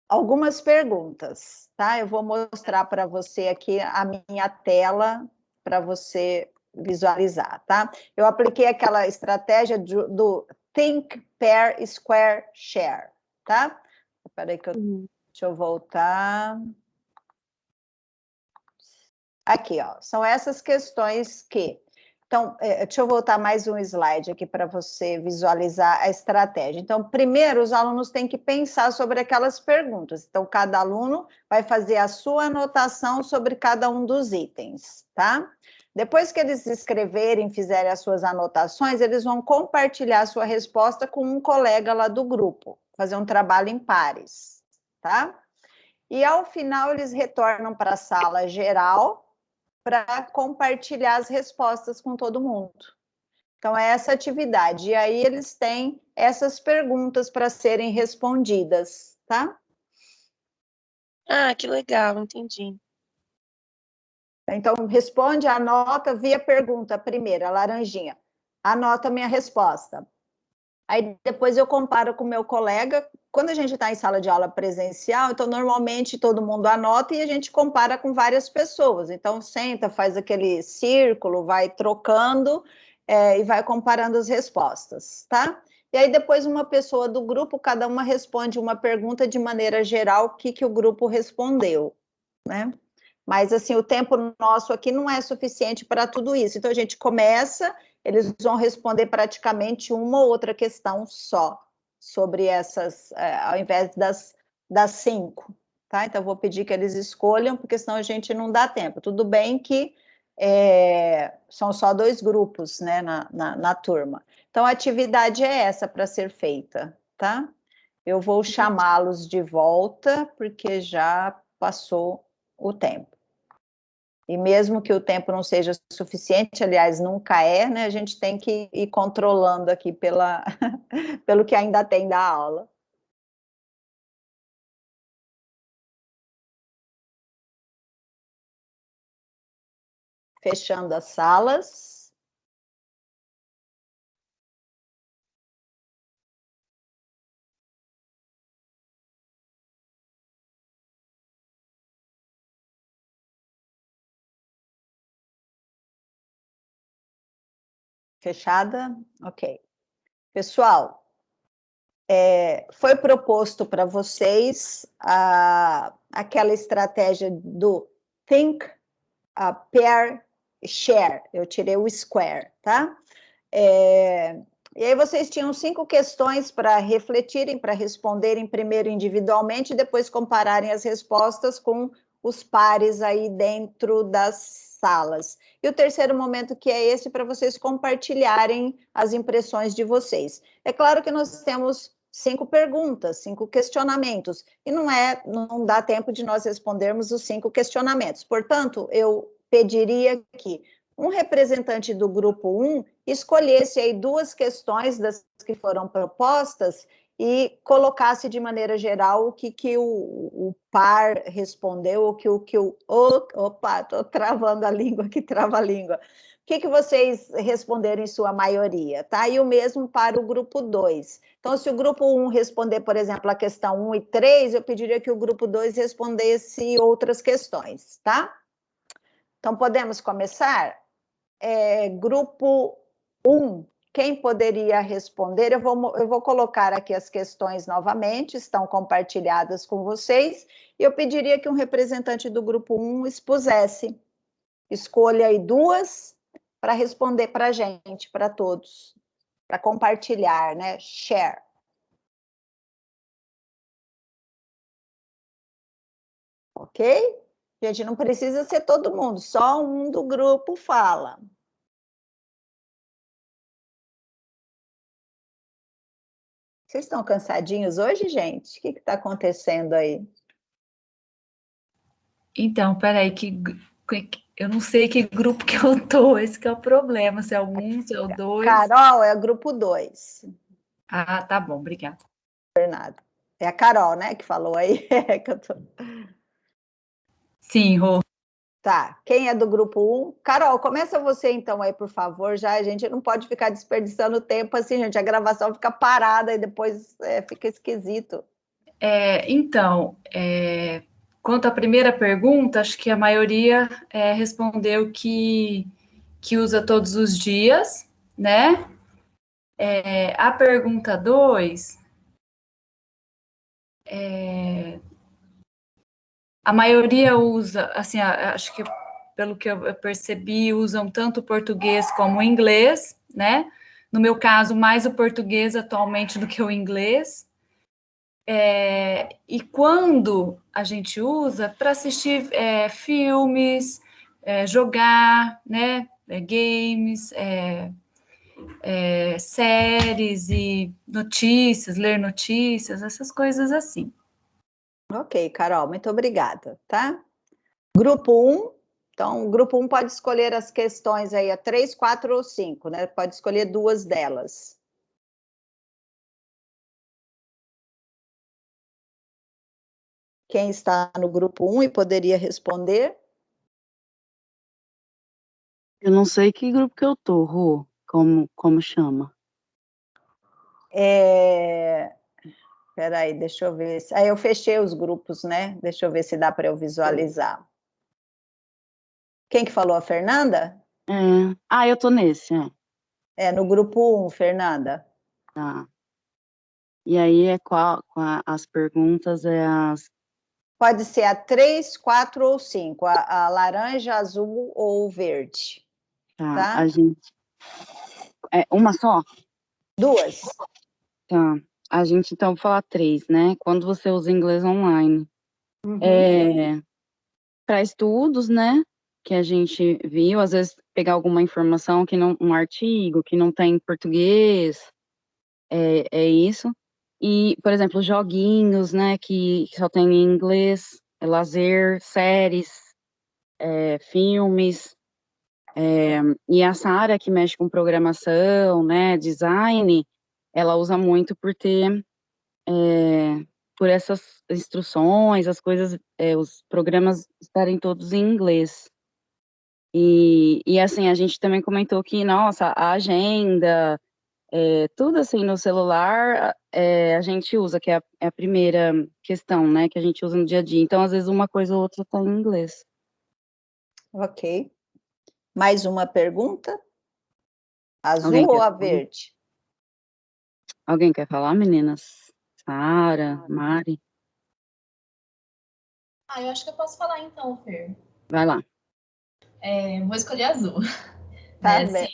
A: algumas perguntas, tá? Eu vou mostrar para você aqui a minha tela para você visualizar, tá? Eu apliquei aquela estratégia do Think, Pair, Square, Share, tá? Espera aí que deixa eu voltar. Aqui, ó, são essas questões que... Então, deixa eu voltar mais um slide aqui para você visualizar a estratégia. Então, primeiro, os alunos têm que pensar sobre aquelas perguntas. Então, cada aluno vai fazer a sua anotação sobre cada um dos itens, tá? Depois que eles escreverem, fizerem as suas anotações, eles vão compartilhar a sua resposta com um colega lá do grupo, fazer um trabalho em pares, tá? E, ao final, eles retornam para a sala geral para compartilhar as respostas com todo mundo. Então, é essa atividade. E aí eles têm essas perguntas para serem respondidas, tá?
E: Ah, que legal, entendi.
A: Então, responde, anota via pergunta, primeira, laranjinha. Anota a minha resposta. Aí depois eu comparo com o meu colega quando a gente está em sala de aula presencial, então normalmente todo mundo anota e a gente compara com várias pessoas. Então senta, faz aquele círculo, vai trocando e vai comparando as respostas, tá? E aí depois uma pessoa do grupo, cada uma responde uma pergunta de maneira geral, o que o grupo respondeu, né? Mas assim, o tempo nosso aqui não é suficiente para tudo isso. Então a gente começa, eles vão responder praticamente uma ou outra questão só sobre essas, ao invés das 5, tá? Então, vou pedir que eles escolham, porque senão a gente não dá tempo. Tudo bem que são só 2 grupos, né, na turma. Então, a atividade é essa para ser feita, tá? Eu vou chamá-los de volta, porque já passou o tempo. E mesmo que o tempo não seja suficiente, aliás, nunca é, né? A gente tem que ir controlando aqui pelo que ainda tem da aula. Fechando as salas. Fechada? Ok. Pessoal, foi proposto para vocês aquela estratégia do think, pair, share. Eu tirei o square, tá? E aí vocês tinham 5 questões para refletirem, para responderem primeiro individualmente e depois compararem as respostas com os pares aí dentro das salas. E o terceiro momento, que é esse, para vocês compartilharem as impressões de vocês. É claro que nós temos 5 perguntas, 5 questionamentos, e não dá tempo de nós respondermos os 5 questionamentos. Portanto, eu pediria que um representante do grupo 1 escolhesse aí 2 questões das que foram propostas e colocasse de maneira geral o que o par respondeu, opa, estou travando a língua, que trava a língua. O que vocês responderam em sua maioria, tá? E o mesmo para o grupo 2. Então, se o grupo 1 responder, por exemplo, a questão 1 e 3, eu pediria que o grupo 2 respondesse outras questões, tá? Então, podemos começar? Grupo 1, quem poderia responder? Eu vou colocar aqui as questões novamente, estão compartilhadas com vocês, e eu pediria que um representante do grupo 1 expusesse. Escolha aí 2 para responder para a gente, para todos, para compartilhar, né? Share. Ok? Gente, não precisa ser todo mundo, só um do grupo fala. Vocês estão cansadinhos hoje, gente? O que está acontecendo aí?
F: Então, peraí, eu não sei que grupo que eu tô, esse que é o problema, se é o 1, se é o 2.
A: Carol, é o grupo 2.
F: Ah, tá bom, obrigada.
A: Bernardo. É a Carol, né, que falou aí.
F: Sim, Rô.
A: Tá, quem é do grupo 1? Carol, começa você então aí, por favor, já a gente não pode ficar desperdiçando tempo assim, gente, a gravação fica parada e depois fica esquisito.
F: Então, quanto à primeira pergunta, acho que a maioria respondeu que usa todos os dias, né? A pergunta 2, a maioria usa, assim, acho que pelo que eu percebi, usam tanto o português como o inglês, né? No meu caso, mais o português atualmente do que o inglês. E quando a gente usa para assistir filmes, jogar, né? Games, séries e notícias, ler notícias, essas coisas assim.
A: Ok, Carol, muito obrigada, tá? Grupo 1, então o grupo 1 pode escolher as questões aí, 3, 4 ou 5, né? Pode escolher 2 delas. Quem está no grupo 1 e poderia responder?
G: Eu não sei que grupo que eu tô, Rô, como chama.
A: Peraí, deixa eu ver. Aí eu fechei os grupos, né? Deixa eu ver se dá para eu visualizar. Quem que falou? A Fernanda?
G: Eu tô nesse,
A: É, no grupo 1, Fernanda.
G: Tá. E aí as perguntas as...
A: Pode ser a 3, 4 ou 5, a laranja, azul ou verde. Tá?
G: A gente... uma só?
A: 2.
G: Tá. A gente, então, vou falar 3, né? Quando você usa inglês online. Para estudos, né? Que a gente viu, às vezes pegar alguma informação que não, um artigo que não tem em português, é isso. E, por exemplo, joguinhos, né? Que só tem em inglês, lazer, séries, filmes. E a Sara, que mexe com programação, né? Design, ela usa muito por essas instruções, as coisas, os programas estarem todos em inglês. E assim, a gente também comentou que, nossa, a agenda, tudo assim no celular, a gente usa, que é a primeira questão, né, que a gente usa no dia a dia. Então, às vezes, uma coisa ou outra está em inglês.
A: Ok. Mais uma pergunta? Azul
G: Alguém
A: ou
G: quer
A: a
G: falar?
A: verde?
G: Alguém quer falar, meninas? Sara, Mari?
B: Eu acho que eu posso falar então, Fer.
G: Vai lá.
B: Vou escolher azul.
A: Tá
B: Né?
A: bem.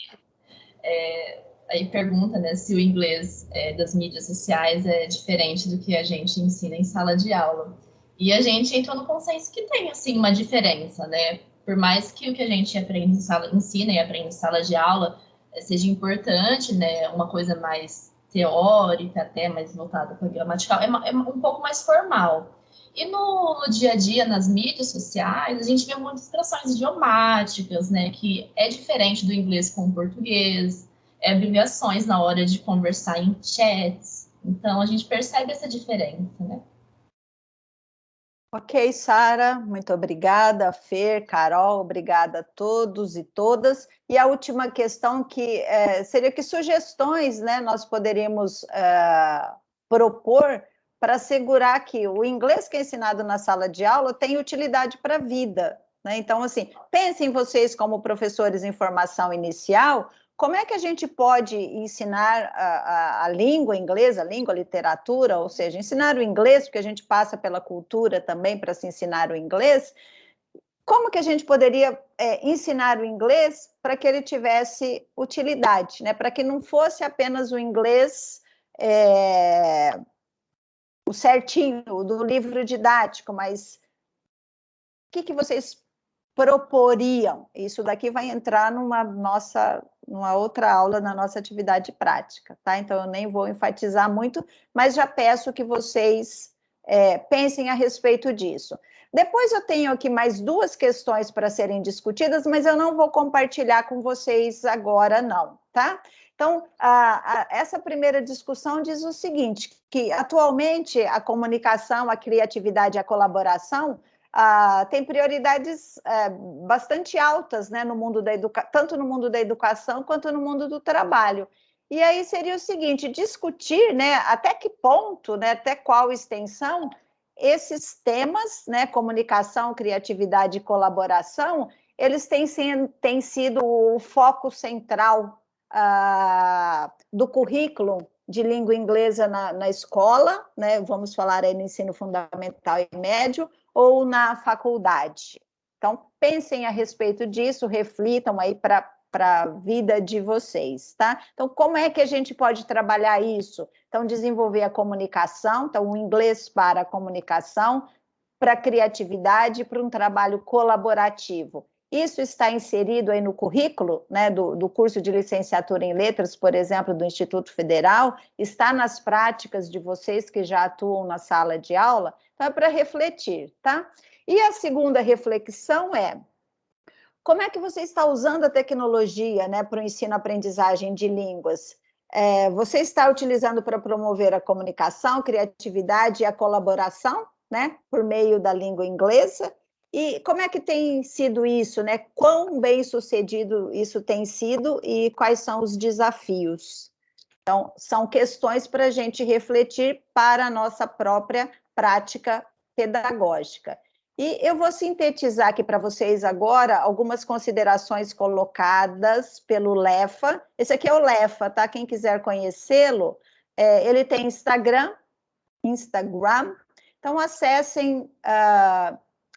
B: Aí pergunta, né, se o inglês das mídias sociais é diferente do que a gente ensina em sala de aula. E a gente entrou no consenso que tem, assim, uma diferença, né? Por mais que o que a gente aprende ensina e aprende em sala de aula seja importante, né? Uma coisa mais teórica, até mais voltada para gramatical, é um pouco mais formal. E no dia a dia, nas mídias sociais, a gente vê muitas expressões idiomáticas, né? Que é diferente do inglês com o português, abreviações na hora de conversar em chats. Então, a gente percebe essa diferença, né?
A: Ok, Sara, muito obrigada. Fer, Carol, obrigada a todos e todas. E a última questão que seria que sugestões, né, nós poderíamos propor para assegurar que o inglês que é ensinado na sala de aula tem utilidade para a vida, né? Então, assim, pensem vocês como professores em formação inicial, como é que a gente pode ensinar a língua inglesa, a língua, a literatura, ou seja, ensinar o inglês, porque a gente passa pela cultura também para se ensinar o inglês, como que a gente poderia ensinar o inglês para que ele tivesse utilidade, né? Para que não fosse apenas o inglês o certinho, do livro didático, mas o que vocês proporiam? Isso daqui vai entrar numa outra aula na nossa atividade prática, tá? Então, eu nem vou enfatizar muito, mas já peço que vocês pensem a respeito disso. Depois eu tenho aqui mais 2 questões para serem discutidas, mas eu não vou compartilhar com vocês agora, não, tá? Então, essa primeira discussão diz o seguinte, que atualmente a comunicação, a criatividade e a colaboração tem prioridades bastante altas, né, no mundo tanto no mundo da educação quanto no mundo do trabalho. E aí seria o seguinte, discutir, né, até que ponto, né, até qual extensão esses temas, né, comunicação, criatividade e colaboração, eles têm sido o foco central do currículo de língua inglesa na escola, né, vamos falar aí no ensino fundamental e médio, ou na faculdade. Então, pensem a respeito disso, reflitam aí para a vida de vocês, tá? Então, como é que a gente pode trabalhar isso? Então, desenvolver a comunicação, então, o inglês para a comunicação, para a criatividade, para um trabalho colaborativo. Isso está inserido aí no currículo, né, do curso de licenciatura em letras, por exemplo, do Instituto Federal, está nas práticas de vocês que já atuam na sala de aula, então é para refletir, tá? E a segunda reflexão é, como é que você está usando a tecnologia, né, para o ensino-aprendizagem de línguas? Você está utilizando para promover a comunicação, criatividade e a colaboração, né, por meio da língua inglesa? E como é que tem sido isso, né? Quão bem sucedido isso tem sido e quais são os desafios? Então, são questões para a gente refletir para a nossa própria prática pedagógica. E eu vou sintetizar aqui para vocês agora algumas considerações colocadas pelo Lefa. Esse aqui é o Lefa, tá? Quem quiser conhecê-lo, ele tem Instagram. Então, acessem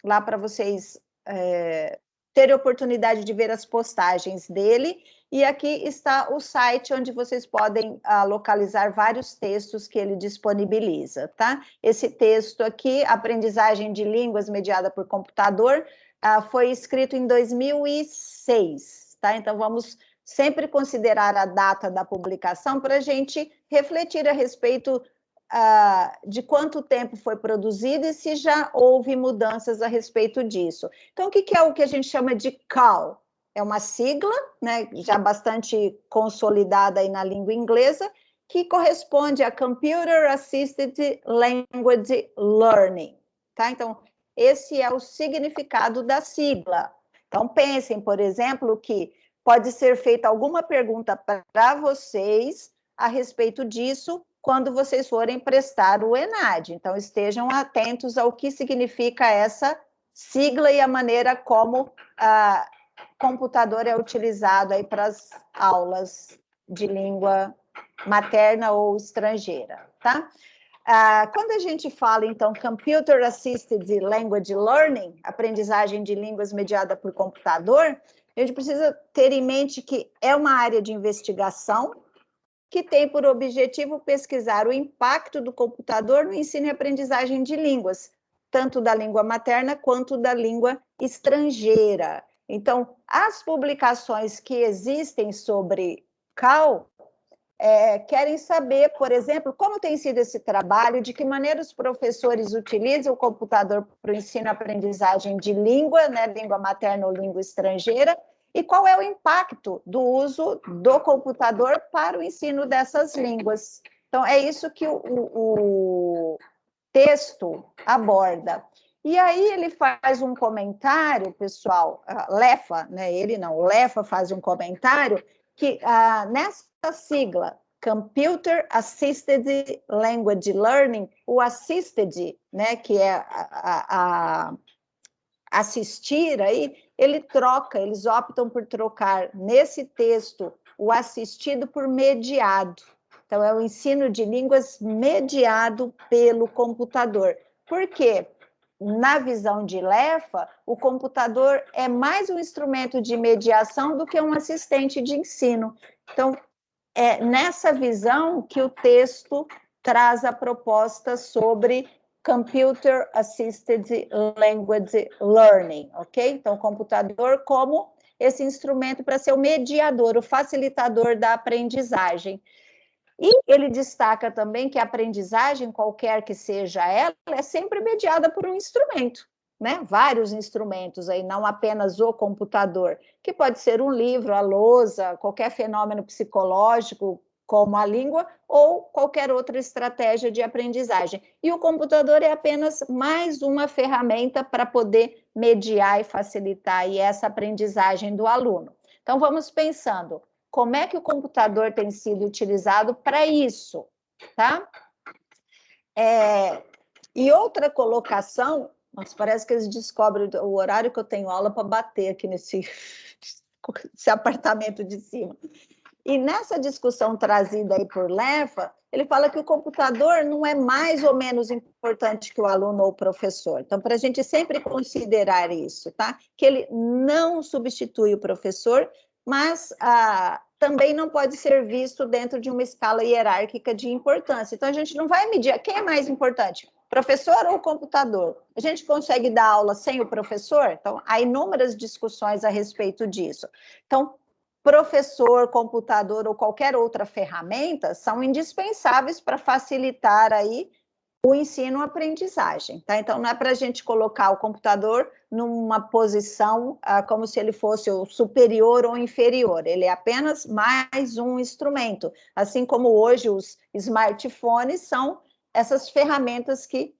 A: lá para vocês terem oportunidade de ver as postagens dele. E aqui está o site onde vocês podem localizar vários textos que ele disponibiliza, tá? Esse texto aqui, Aprendizagem de Línguas Mediada por Computador, foi escrito em 2006, tá? Então, vamos sempre considerar a data da publicação para a gente refletir a respeito de quanto tempo foi produzido e se já houve mudanças a respeito disso. Então, o que é o que a gente chama de CAL? É uma sigla, né, já bastante consolidada aí na língua inglesa, que corresponde a Computer Assisted Language Learning, tá? Então, esse é o significado da sigla. Então, pensem, por exemplo, que pode ser feita alguma pergunta para vocês a respeito disso quando vocês forem prestar o ENAD. Então, estejam atentos ao que significa essa sigla e a maneira como computador é utilizado aí para as aulas de língua materna ou estrangeira, tá? Quando a gente fala, então, Computer Assisted Language Learning, aprendizagem de línguas mediada por computador, a gente precisa ter em mente que é uma área de investigação que tem por objetivo pesquisar o impacto do computador no ensino e aprendizagem de línguas, tanto da língua materna quanto da língua estrangeira. Então, as publicações que existem sobre CAL querem saber, por exemplo, como tem sido esse trabalho, de que maneira os professores utilizam o computador para o ensino e aprendizagem de língua, né, língua materna ou língua estrangeira, e qual é o impacto do uso do computador para o ensino dessas línguas. Então, é isso que o texto aborda. E aí ele faz um comentário, pessoal, Lefa, né, ele não, o Lefa faz um comentário que nessa sigla, Computer Assisted Language Learning, o assisted, né, que é assistir aí, eles optam por trocar nesse texto o assistido por mediado. Então, é o ensino de línguas mediado pelo computador. Por quê? Na visão de Lefa, o computador é mais um instrumento de mediação do que um assistente de ensino. Então, é nessa visão que o texto traz a proposta sobre Computer Assisted Language Learning, ok? Então, o computador como esse instrumento para ser o mediador, o facilitador da aprendizagem. E ele destaca também que a aprendizagem, qualquer que seja ela, é sempre mediada por um instrumento, né? Vários instrumentos aí, não apenas o computador, que pode ser um livro, a lousa, qualquer fenômeno psicológico, como a língua, ou qualquer outra estratégia de aprendizagem. E o computador é apenas mais uma ferramenta para poder mediar e facilitar aí essa aprendizagem do aluno. Então, vamos pensando, como é que o computador tem sido utilizado para isso, tá? E outra colocação, mas parece que eles descobrem o horário que eu tenho aula para bater aqui nesse apartamento de cima. E nessa discussão trazida aí por Lefa, ele fala que o computador não é mais ou menos importante que o aluno ou o professor. Então, para a gente sempre considerar isso, tá? Que ele não substitui o professor, mas também não pode ser visto dentro de uma escala hierárquica de importância. Então, a gente não vai medir quem é mais importante, professor ou computador. A gente consegue dar aula sem o professor? Então, há inúmeras discussões a respeito disso. Então, professor, computador ou qualquer outra ferramenta são indispensáveis para facilitar aí o ensino-aprendizagem, tá? Então, não é para a gente colocar o computador numa posição como se ele fosse o superior ou inferior, ele é apenas mais um instrumento, assim como hoje os smartphones são essas ferramentas que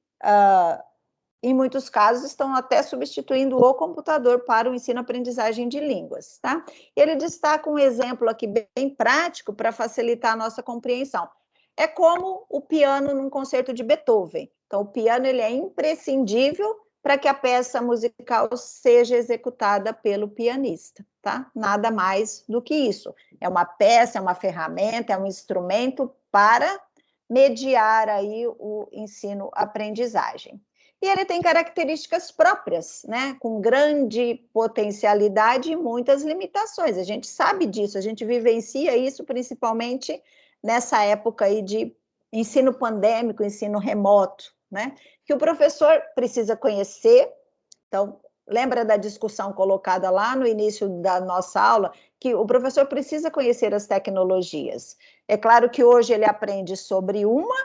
A: em muitos casos, estão até substituindo o computador para o ensino-aprendizagem de línguas, tá? Ele destaca um exemplo aqui bem prático para facilitar a nossa compreensão. É como o piano num concerto de Beethoven. Então, o piano ele é imprescindível para que a peça musical seja executada pelo pianista, tá? Nada mais do que isso. É uma peça, é uma ferramenta, é um instrumento para mediar aí o ensino-aprendizagem. E ele tem características próprias, né? Com grande potencialidade e muitas limitações. A gente sabe disso, a gente vivencia isso principalmente nessa época aí de ensino pandêmico, ensino remoto, né? Que o professor precisa conhecer. Então, lembra da discussão colocada lá no início da nossa aula, que o professor precisa conhecer as tecnologias. É claro que hoje ele aprende sobre uma,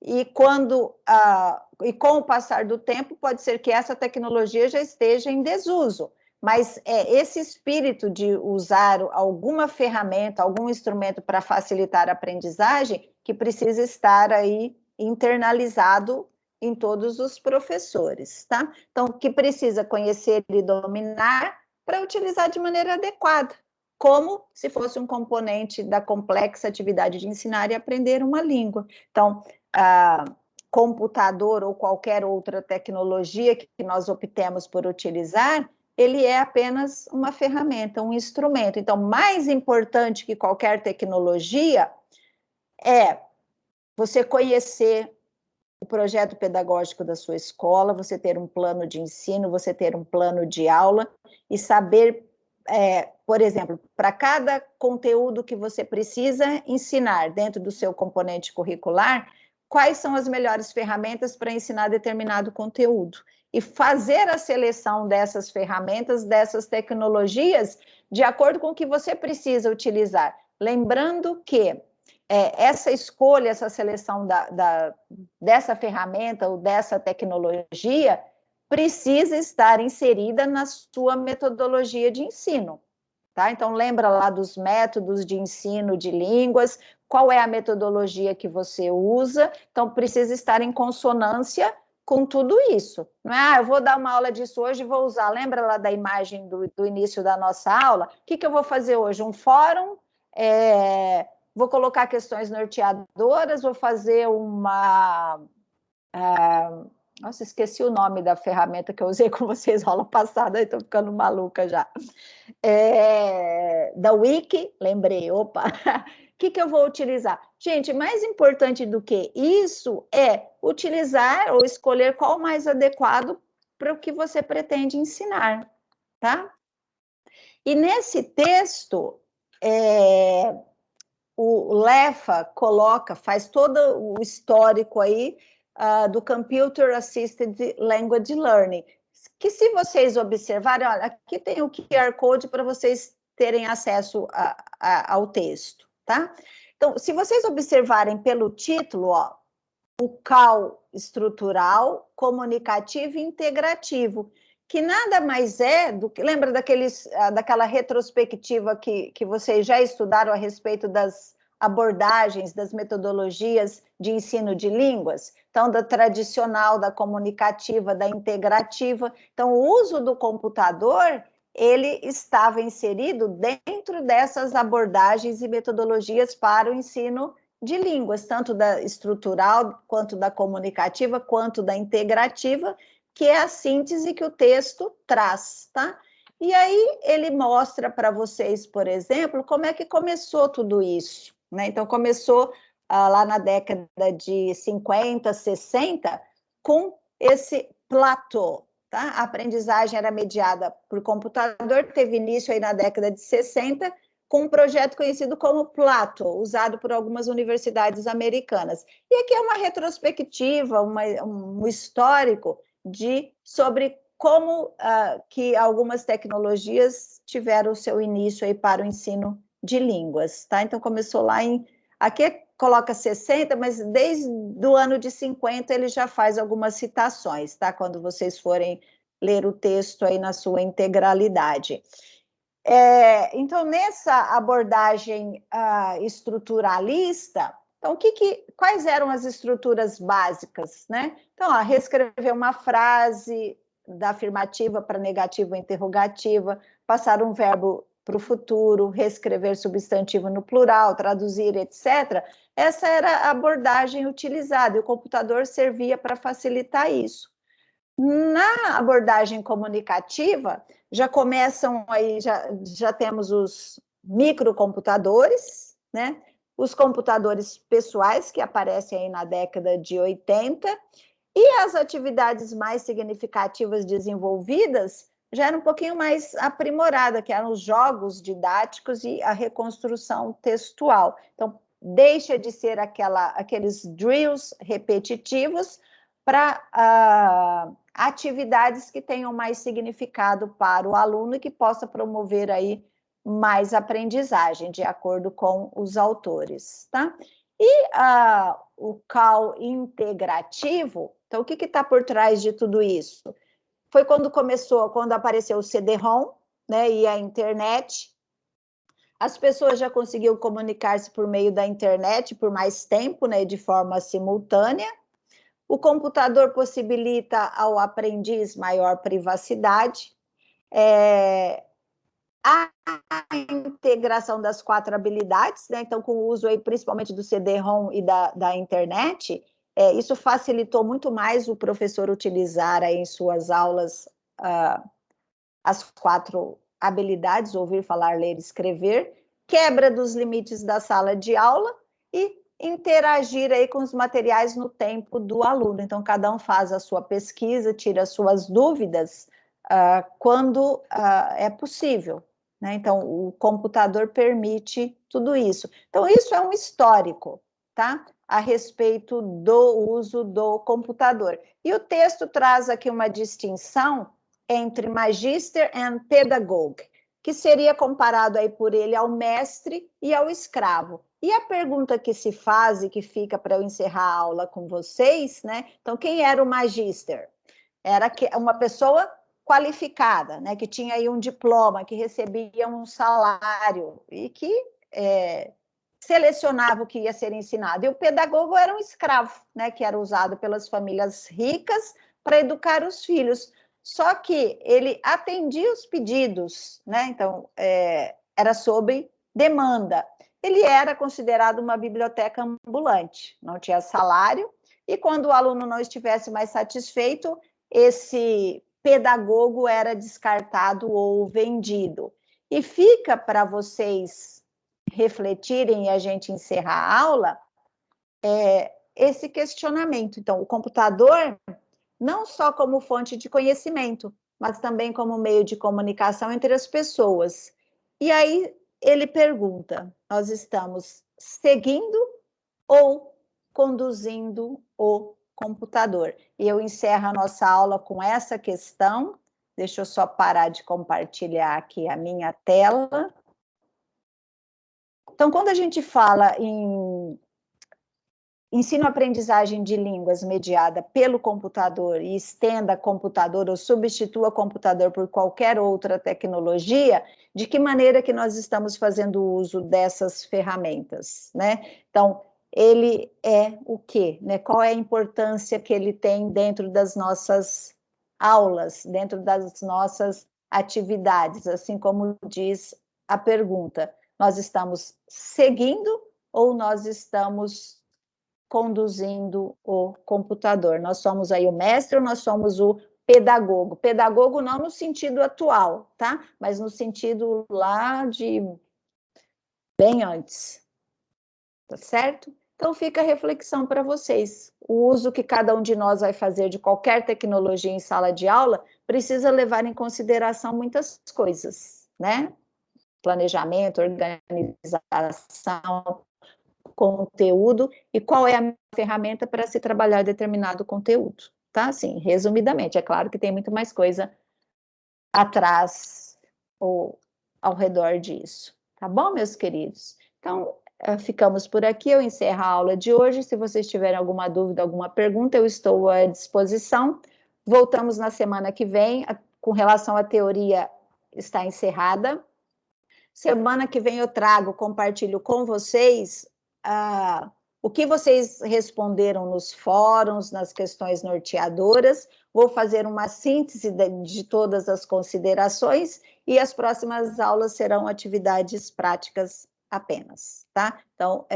A: e com o passar do tempo, pode ser que essa tecnologia já esteja em desuso, mas é esse espírito de usar alguma ferramenta, algum instrumento para facilitar a aprendizagem, que precisa estar aí internalizado em todos os professores, tá? Então, que precisa conhecer e dominar para utilizar de maneira adequada, como se fosse um componente da complexa atividade de ensinar e aprender uma língua. Então, computador ou qualquer outra tecnologia que nós optemos por utilizar, ele é apenas uma ferramenta, um instrumento. Então, mais importante que qualquer tecnologia é você conhecer o projeto pedagógico da sua escola, você ter um plano de ensino, você ter um plano de aula e saber, por exemplo, para cada conteúdo que você precisa ensinar dentro do seu componente curricular, quais são as melhores ferramentas para ensinar determinado conteúdo. E fazer a seleção dessas ferramentas, dessas tecnologias, de acordo com o que você precisa utilizar. Lembrando que essa escolha, essa seleção dessa ferramenta ou dessa tecnologia precisa estar inserida na sua metodologia de ensino. Tá? Então, lembra lá dos métodos de ensino de línguas, qual é a metodologia que você usa, então precisa estar em consonância com tudo isso. Não é, eu vou dar uma aula disso hoje e vou usar, lembra lá da imagem do início da nossa aula? O que eu vou fazer hoje? Um fórum, vou colocar questões norteadoras, vou fazer uma... nossa, esqueci o nome da ferramenta que eu usei com vocês aula passada, estou ficando maluca já. Da Wiki, lembrei, opa, o que eu vou utilizar? Gente, mais importante do que isso é utilizar ou escolher qual o mais adequado para o que você pretende ensinar, tá? E nesse texto, o Leffa faz todo o histórico aí do Computer Assisted Language Learning, que se vocês observarem, olha, aqui tem o QR Code para vocês terem acesso ao texto, tá? Então, se vocês observarem pelo título, ó, o CAL estrutural, comunicativo e integrativo, que nada mais é do que, lembra daquela retrospectiva que vocês já estudaram a respeito das abordagens, das metodologias de ensino de línguas? Então, da tradicional, da comunicativa, da integrativa. Então, o uso do computador, ele estava inserido dentro dessas abordagens e metodologias para o ensino de línguas, tanto da estrutural, quanto da comunicativa, quanto da integrativa, que é a síntese que o texto traz, tá? E aí ele mostra para vocês, por exemplo, como é que começou tudo isso, né? Então, começou lá na década de 50, 60, com esse platô, tá? A aprendizagem era mediada por computador, teve início aí na década de 60, com um projeto conhecido como Plato, usado por algumas universidades americanas. E aqui é uma retrospectiva, um histórico sobre como que algumas tecnologias tiveram o seu início aí para o ensino de línguas, tá? Então, começou lá aqui coloca 60, mas desde o ano de 50 ele já faz algumas citações, tá? Quando vocês forem ler o texto aí na sua integralidade. Então, nessa abordagem estruturalista, Então, quais eram as estruturas básicas, né? Então, reescrever uma frase da afirmativa para negativa ou interrogativa, passar um verbo para o futuro, reescrever substantivo no plural, traduzir, etc. Essa era a abordagem utilizada, e o computador servia para facilitar isso. Na abordagem comunicativa, já começam aí, já temos os microcomputadores, né? Os computadores pessoais, que aparecem aí na década de 80, e as atividades mais significativas desenvolvidas já era um pouquinho mais aprimorada, que eram os jogos didáticos e a reconstrução textual. Então, deixa de ser aqueles drills repetitivos para atividades que tenham mais significado para o aluno e que possa promover aí mais aprendizagem, de acordo com os autores, tá? E o CAL integrativo, então o que está por trás de tudo isso? Foi quando apareceu o CD-ROM, né, e a internet. As pessoas já conseguiam comunicar-se por meio da internet por mais tempo, né, de forma simultânea. O computador possibilita ao aprendiz maior privacidade. A integração das 4 habilidades, né? Então, com o uso aí, principalmente do CD-ROM e da internet, isso facilitou muito mais o professor utilizar aí em suas aulas as 4 habilidades, ouvir, falar, ler, escrever, quebra dos limites da sala de aula e interagir aí com os materiais no tempo do aluno. Então, cada um faz a sua pesquisa, tira as suas dúvidas quando é possível, né? Então, o computador permite tudo isso. Então, isso é um histórico, tá? A respeito do uso do computador. E o texto traz aqui uma distinção entre magister and pedagogue, que seria comparado aí por ele ao mestre e ao escravo. E a pergunta que se faz e que fica para eu encerrar a aula com vocês, né? Então, quem era o magister? Era uma pessoa qualificada, né? Que tinha aí um diploma, que recebia um salário e que selecionava o que ia ser ensinado. E o pedagogo era um escravo, né? Que era usado pelas famílias ricas para educar os filhos. Só que ele atendia os pedidos, né? Então, era sob demanda. Ele era considerado uma biblioteca ambulante, não tinha salário, e quando o aluno não estivesse mais satisfeito, esse pedagogo era descartado ou vendido. E fica para vocês refletirem e a gente encerrar a aula, esse questionamento. Então, o computador, não só como fonte de conhecimento, mas também como meio de comunicação entre as pessoas. E aí ele pergunta, nós estamos seguindo ou conduzindo o computador? E eu encerro a nossa aula com essa questão. Deixa eu só parar de compartilhar aqui a minha tela. Então, quando a gente fala em ensino-aprendizagem de línguas mediada pelo computador e estenda computador ou substitua computador por qualquer outra tecnologia, de que maneira que nós estamos fazendo uso dessas ferramentas, né? Então, ele é o quê? Né? Qual é a importância que ele tem dentro das nossas aulas, dentro das nossas atividades, assim como diz a pergunta, nós estamos seguindo ou nós estamos conduzindo o computador? Nós somos aí o mestre ou nós somos o pedagogo? Pedagogo não no sentido atual, tá? Mas no sentido lá de bem antes, tá certo? Então fica a reflexão para vocês. O uso que cada um de nós vai fazer de qualquer tecnologia em sala de aula precisa levar em consideração muitas coisas, né? Planejamento, organização, conteúdo e qual é a ferramenta para se trabalhar determinado conteúdo, tá? Assim, resumidamente, é claro que tem muito mais coisa atrás ou ao redor disso, tá bom, meus queridos? Então, ficamos por aqui, eu encerro a aula de hoje. Se vocês tiverem alguma dúvida, alguma pergunta, eu estou à disposição. Voltamos na semana que vem, com relação à teoria, está encerrada. Semana que vem eu compartilho com vocês o que vocês responderam nos fóruns, nas questões norteadoras, vou fazer uma síntese de todas as considerações e as próximas aulas serão atividades práticas apenas, tá? Então,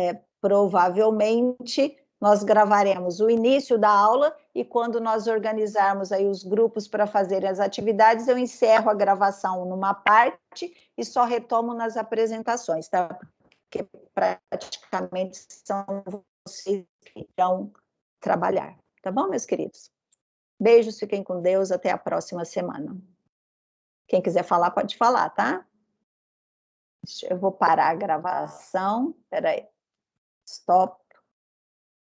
A: provavelmente, nós gravaremos o início da aula e quando nós organizarmos aí os grupos para fazerem as atividades, eu encerro a gravação numa parte e só retomo nas apresentações, tá? Porque praticamente são vocês que irão trabalhar. Tá bom, meus queridos? Beijos, fiquem com Deus, até a próxima semana. Quem quiser falar, pode falar, tá? Eu vou parar a gravação. Espera aí. Stop.